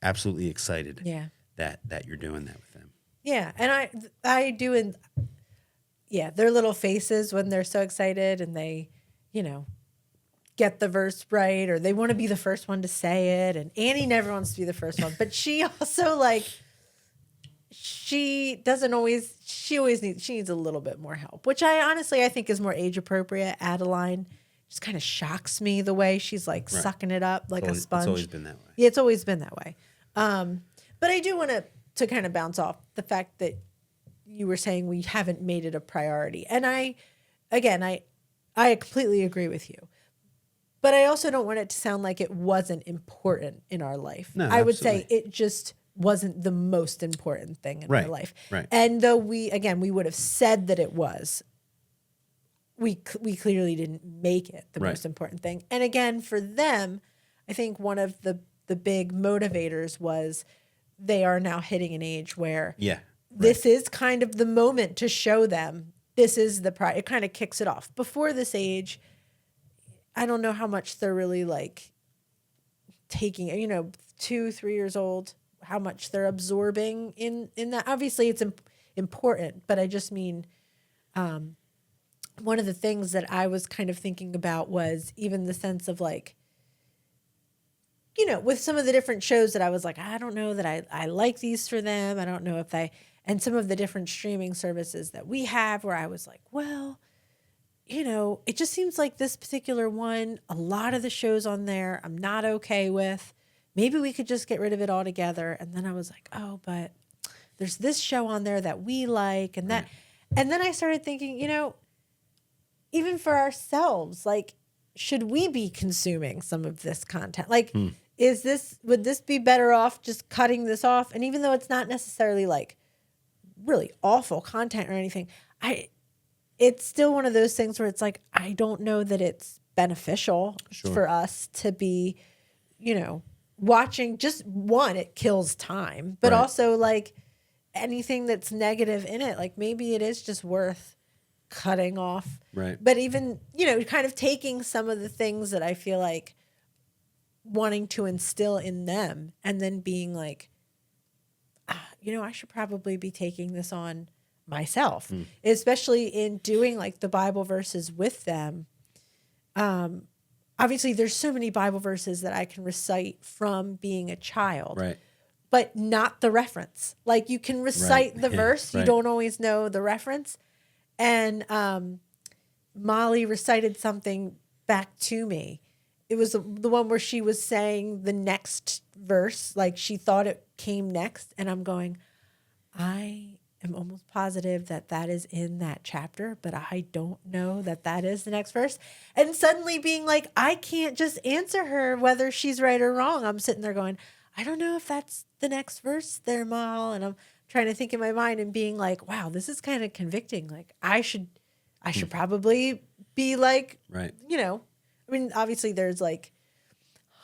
absolutely excited. Yeah. That you're doing that with them. Yeah, and I do, and yeah, their little faces when they're so excited and they, get the verse right, or they want to be the first one to say it. And Annie never wants to be the first one, but she also she needs a little bit more help, which I think is more age appropriate. Adeline just kind of shocks me the way she's sucking it up like a sponge. It's always been that way. Yeah, it's always been that way. But I do want to kind of bounce off the fact that you were saying we haven't made it a priority. And I completely agree with you. But I also don't want it to sound like it wasn't important in our life. No, I would say absolutely. it just wasn't the most important thing in our life. Right. And though we would have said that it was, we clearly didn't make it the most important thing. And again, for them, I think one of the big motivators was they are now hitting an age where this is kind of the moment to show them this is the it kind of kicks it off. Before this age, I don't know how much they're really taking, 2-3 years old, how much they're absorbing in that. Obviously it's important, but I just mean, one of the things that I was kind of thinking about was even the sense of with some of the different shows that I was I don't know that I like these for them. I don't know if and some of the different streaming services that we have where I was well, it just seems like this particular one, a lot of the shows on there, I'm not okay with. Maybe we could just get rid of it altogether. And then I was oh, but there's this show on there that we like and that. And then I started thinking, even for ourselves, should we be consuming some of this content? Would this be better off just cutting this off? And even though it's not necessarily really awful content or anything, it's still one of those things where it's I don't know that it's beneficial for us to be, watching just one, it kills time, but also anything that's negative in it, maybe it is just worth cutting off. Right. But even, kind of taking some of the things that I feel wanting to instill in them and then being I should probably be taking this on myself, especially in doing the Bible verses with them. Obviously there's so many Bible verses that I can recite from being a child, but not the reference. You can recite the verse, you don't always know the reference. And Molly recited something back to me. It was the one where she was saying the next verse, she thought it came next. And I'm going, I am almost positive that is in that chapter, but I don't know that is the next verse. And suddenly being I can't just answer her whether she's right or wrong. I'm sitting there going, I don't know if that's the next verse there, Mal. And I'm trying to think in my mind and being wow, this is kind of convicting. I should probably be I mean, obviously there's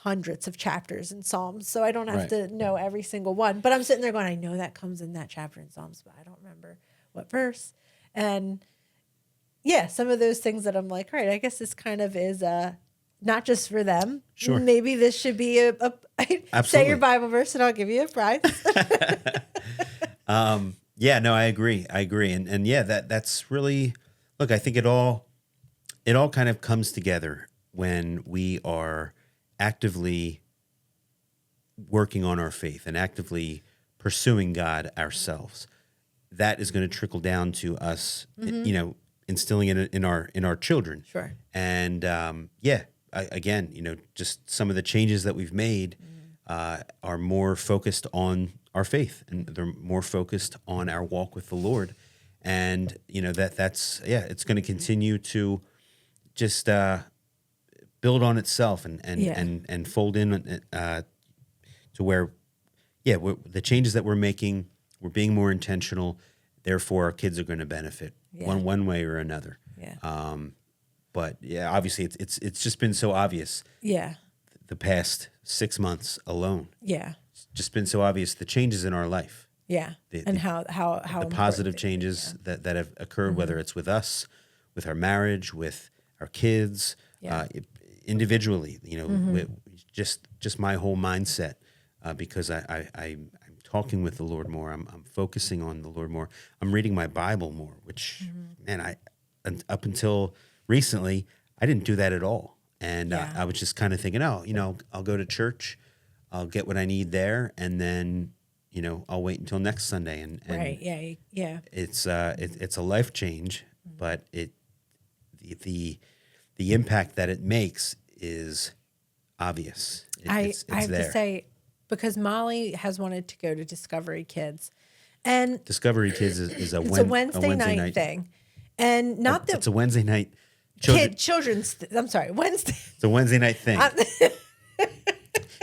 hundreds of chapters in Psalms, so I don't have to know every single one. But I'm sitting there going, I know that comes in that chapter in Psalms, but I don't remember what verse. And yeah, some of those things that I'm all right, I guess this kind of is not just for them. Sure. Maybe this should be a say your Bible verse and I'll give you a prize. Yeah, no, I agree. And yeah, that's really, look, I think it all kind of comes together when we are actively working on our faith and actively pursuing God ourselves. That is going to trickle down to us, instilling it in our children. Sure. And again, just some of the changes that we've made are more focused on our faith, and they're more focused on our walk with the Lord. And, it's going to continue to just build on itself and fold in to where, the changes that we're making, we're being more intentional. Therefore, our kids are going to benefit one way or another. Yeah. But obviously, it's just been so obvious. Yeah. The past 6 months alone. Yeah. It's just been so obvious the changes in our life. Yeah. And how the positive changes that have occurred, whether it's with us, with our marriage, with our kids, individually. Just my whole mindset, because I'm talking with the Lord more. I'm focusing on the Lord more. I'm reading my Bible more, which up until recently I didn't do that at all. And I was just kind of thinking, I'll go to church, I'll get what I need there, and then I'll wait until next Sunday. And right, yeah. It's a life change, but the impact that it makes is obvious. I have there. to say, because Molly has wanted to go to Discovery Kids, and Discovery Kids is a Wednesday night thing, and not that it's a Wednesday night. Children's. I'm sorry, Wednesday. It's a Wednesday night thing.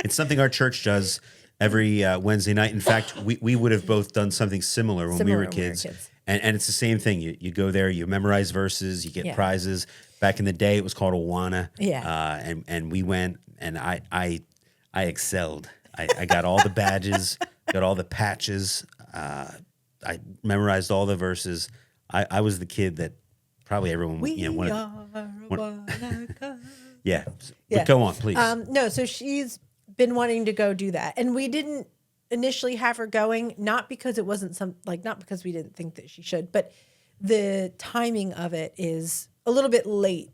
It's something our church does every Wednesday night. In fact, we would have both done something similar when we were kids. And it's the same thing. You go there, you memorize verses, you get prizes. Back in the day, it was called Awana. Yeah. And we went, and I excelled. I got all the badges, got all the patches. I memorized all the verses. I was the kid that probably everyone wanted. Yeah. But go on, please. No, so she's been wanting to go do that, and we didn't initially have her going, not because it wasn't not because we didn't think that she should, but the timing of it is a little bit late.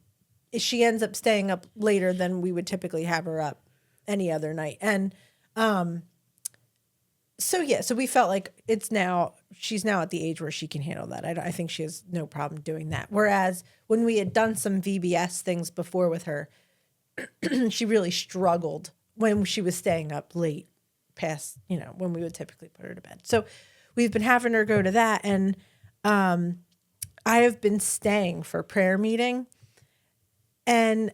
She ends up staying up later than we would typically have her up any other night, and so we felt like she's now at the age where she can handle that. I think she has no problem doing that. Whereas when we had done some VBS things before with her, she really struggled when she was staying up late past, when we would typically put her to bed. So we've been having her go to that. And I have been staying for prayer meeting. And,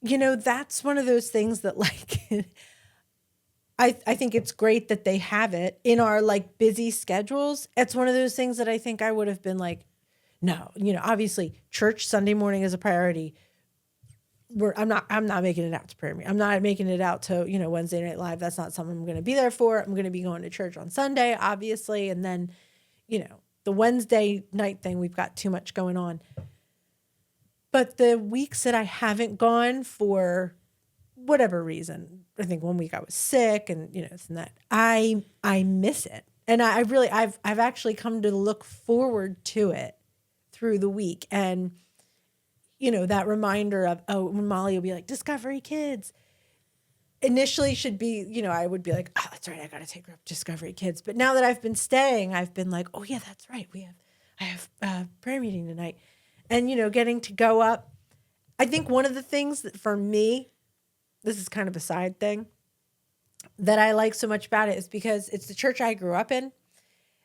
that's one of those things that I think it's great that they have it in our busy schedules. It's one of those things that I think I would have been like, no, obviously church Sunday morning is a priority. I'm not making it out to prayer meeting. I'm not making it out to, Wednesday Night Live. That's not something I'm going to be there for. I'm going to be going to church on Sunday, obviously. And then, the Wednesday night thing, we've got too much going on. But the weeks that I haven't gone for whatever reason, I think one week I was sick and, it's that I miss it. And I've actually come to look forward to it through the week. And, that reminder of, when Molly will be like, Discovery Kids initially should be, I would be like, oh, that's right. I got to take her up to Discovery Kids. But now that I've been staying, I've been like, oh yeah, that's right. I have prayer meeting tonight. And, getting to go up. I think one of the things that for me, this is kind of a side thing, that I like so much about it is because it's the church I grew up in.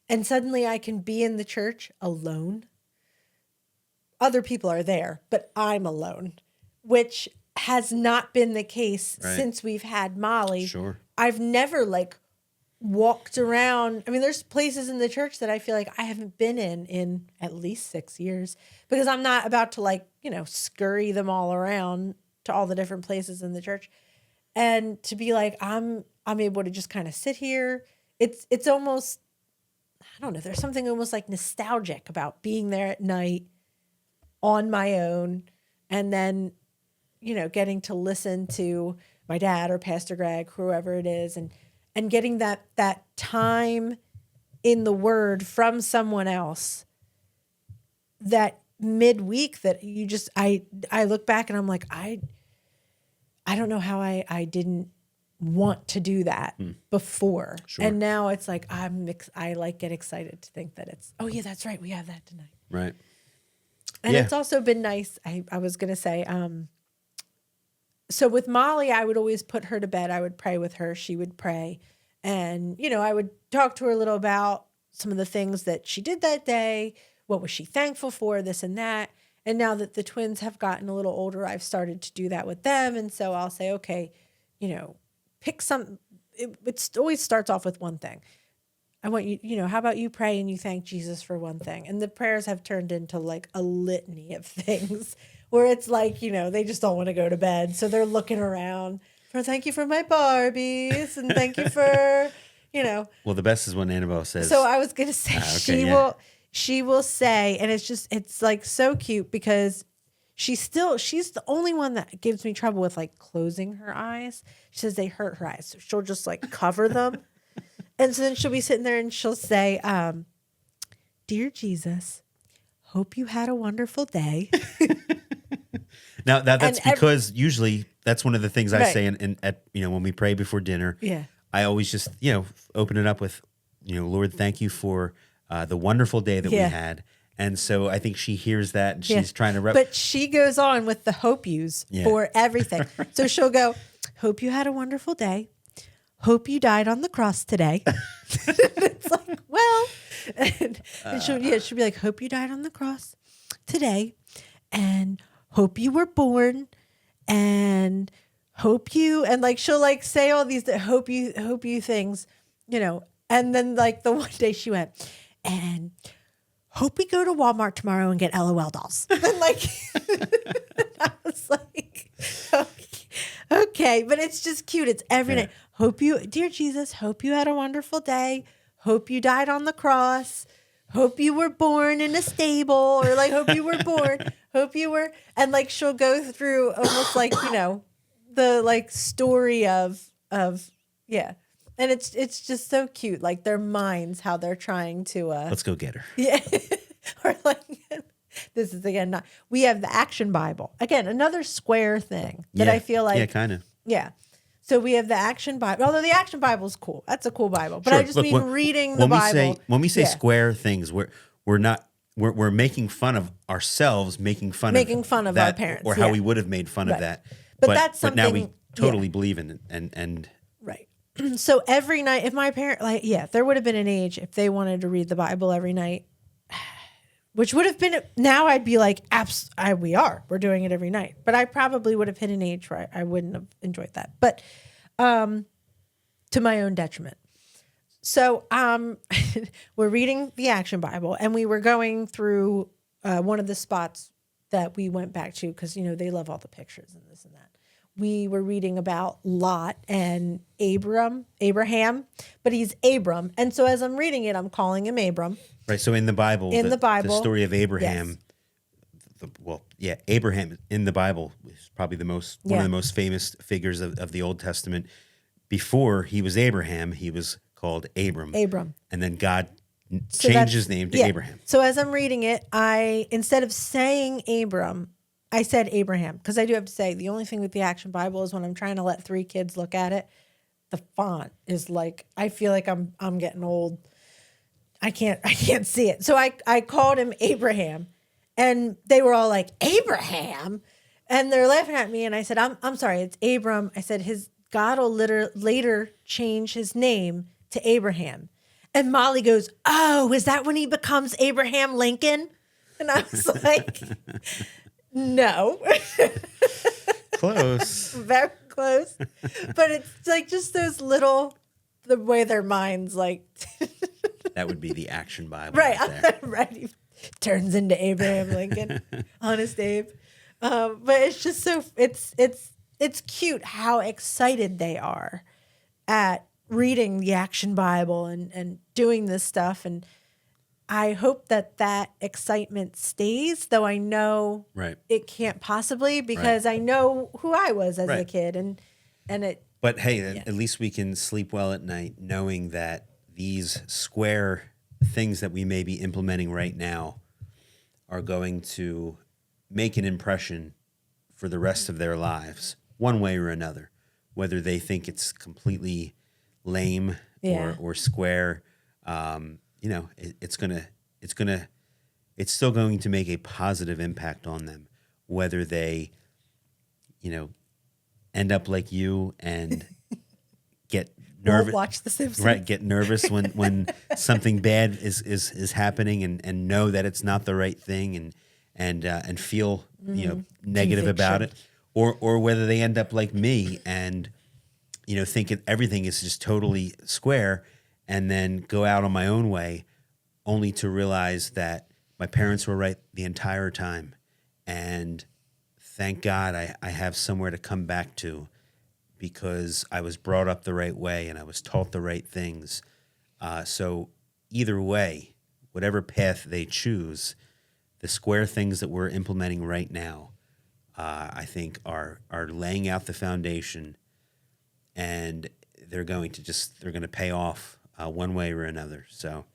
And suddenly I can be in the church alone. Other people are there, but I'm alone, which has not been the case since we've had Molly. Sure. I've never walked around. I mean, there's places in the church that I feel like I haven't been in at least 6 years because I'm not about to scurry them all around to all the different places in the church. And to be like, I'm able to just kind of sit here. It's almost, I don't know, there's something almost nostalgic about being there at night on my own, and then, getting to listen to my dad or Pastor Greg, whoever it is, and getting that time in the Word from someone else. That midweek that you just, I look back and I'm like, I don't know how I didn't want to do that before. Sure. And now it's like, I get excited to think that it's, oh yeah, that's right. We have that tonight. Right. And it's also been nice. I was going to say, so with Molly, I would always put her to bed. I would pray with her. She would pray. And, I would talk to her a little about some of the things that she did that day. What was she thankful for, this and that. And now that the twins have gotten a little older, I've started to do that with them. And so I'll say, okay, pick some. It always starts off with one thing. I want you, how about you pray and you thank Jesus for one thing? And the prayers have turned into like a litany of things where it's like, they just don't want to go to bed. So they're looking around for thank you for my Barbies and thank you for, Well, the best is when Annabelle says. So I was going to say she will say, and it's like so cute because she's the only one that gives me trouble with like closing her eyes. She says they hurt her eyes. So she'll just like cover them. And so then she'll be sitting there and she'll say, Dear Jesus, hope you had a wonderful day. Now that's because usually that's one of the things I Right. say when we pray before dinner. Yeah. I always just, open it up with, Lord, thank you for the wonderful day that we had. And so I think she hears that and she's trying to But she goes on with the hope yous for everything. So she'll go, hope you had a wonderful day. Hope you died on the cross today. It's like, well, and she'll be like, hope you died on the cross today, and hope you were born, and hope you, and like she'll like say all these hope you things, and then like the one day she went, and hope we go to Walmart tomorrow and get LOL dolls. And like, I was like, okay, but it's just cute. It's every night. Hope you, dear Jesus, hope you had a wonderful day. Hope you died on the cross. Hope you were born in a stable, or like, hope you were born. Hope you were, and like, she'll go through almost like, the like story of, yeah. And it's just so cute. Like their minds, how they're trying to, let's go get her. yeah. Or like, this is again, we have the Action Bible. Again, another square thing that I feel like. Yeah, kind of. Yeah. So we have the Action Bible. Although the Action Bible is cool. That's a cool Bible. But Sure. I just Look, mean reading the Bible. When we say square things, we're making fun of ourselves, making fun of our parents. or how we would have made fun of that. But that's but now we something- totally believe in it. And Right. So every night, if my parent, there would have been an age if they wanted to read the Bible every night, which would have been, now I'd be like, we're doing it every night. But I probably would have hit an age where I wouldn't have enjoyed that. But to my own detriment. So we're reading the Action Bible, and we were going through one of the spots that we went back to because, they love all the pictures and this and that. We were reading about Lot and Abraham, but he's Abram. And so as I'm reading it, I'm calling him Abram. right. So in the Bible, the story of Abraham, Abraham in the Bible is probably one of the most famous figures of the Old Testament. Before he was Abraham, he was called Abram. And then God changed his name to Abraham. So as I'm reading it, instead of saying Abram, I said Abraham, because I do have to say the only thing with the Action Bible is when I'm trying to let 3 kids look at it, the font is like, I feel like I'm getting old. I can't see it. So I called him Abraham, and they were all like, Abraham? And they're laughing at me, and I said, I'm sorry, it's Abram. I said God will later change his name to Abraham. And Molly goes, oh, is that when he becomes Abraham Lincoln? And I was like, no. Close. Very close. But it's like just those the way their minds like. That would be the Action Bible. Right. There. Right. He turns into Abraham Lincoln. Honest Abe. But it's just so, it's cute how excited they are at reading the Action Bible and doing this stuff. And I hope that excitement stays, though I know it can't possibly, because I know who I was as a kid, and it. But hey, at least we can sleep well at night knowing that these square things that we may be implementing right now are going to make an impression for the rest of their lives, one way or another, whether they think it's completely lame or square. It's still going to make a positive impact on them, whether they, end up like you and get Won't nervous. watch The Simpsons. Right, get nervous when something bad is happening, and know that it's not the right thing, and feel negative about it, or whether they end up like me and thinking everything is just totally square, and then go out on my own way, only to realize that my parents were right the entire time, and thank God I have somewhere to come back to, because I was brought up the right way and I was taught the right things. So either way, whatever path they choose, the square things that we're implementing right now, I think are laying out the foundation, and they're going to pay off one way or another. So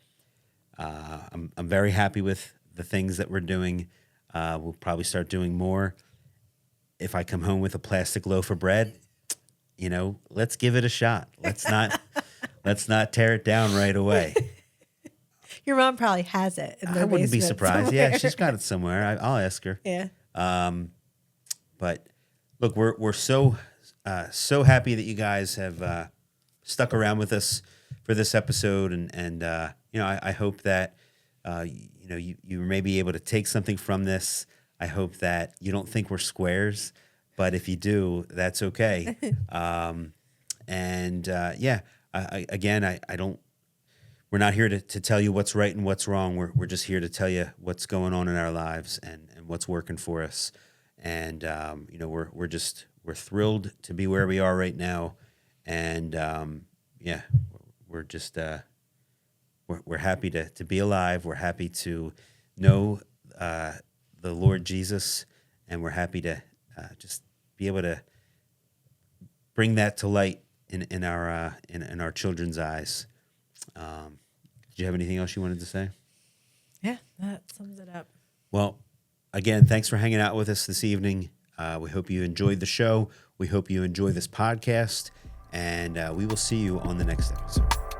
I'm very happy with the things that we're doing. We'll probably start doing more. If I come home with a plastic loaf of bread, let's give it a shot. Let's not tear it down right away. Your mom probably has it in their I wouldn't be basement surprised. somewhere. Yeah, she's got it somewhere. I'll ask her. Yeah. But look, we're so happy that you guys have stuck around with us for this episode, and I hope that you may be able to take something from this. I hope that you don't think we're squares, but if you do, that's okay. I don't. We're not here to tell you what's right and what's wrong. We're just here to tell you what's going on in our lives and what's working for us. And we're thrilled to be where we are right now. And we're just we're happy to be alive. We're happy to know the Lord Jesus, and we're happy to just be able to bring that to light in our children's eyes. Did you have anything else you wanted to say? Yeah, that sums it up. Well, again, thanks for hanging out with us this evening. We hope you enjoyed the show. We hope you enjoy this podcast, and we will see you on the next episode.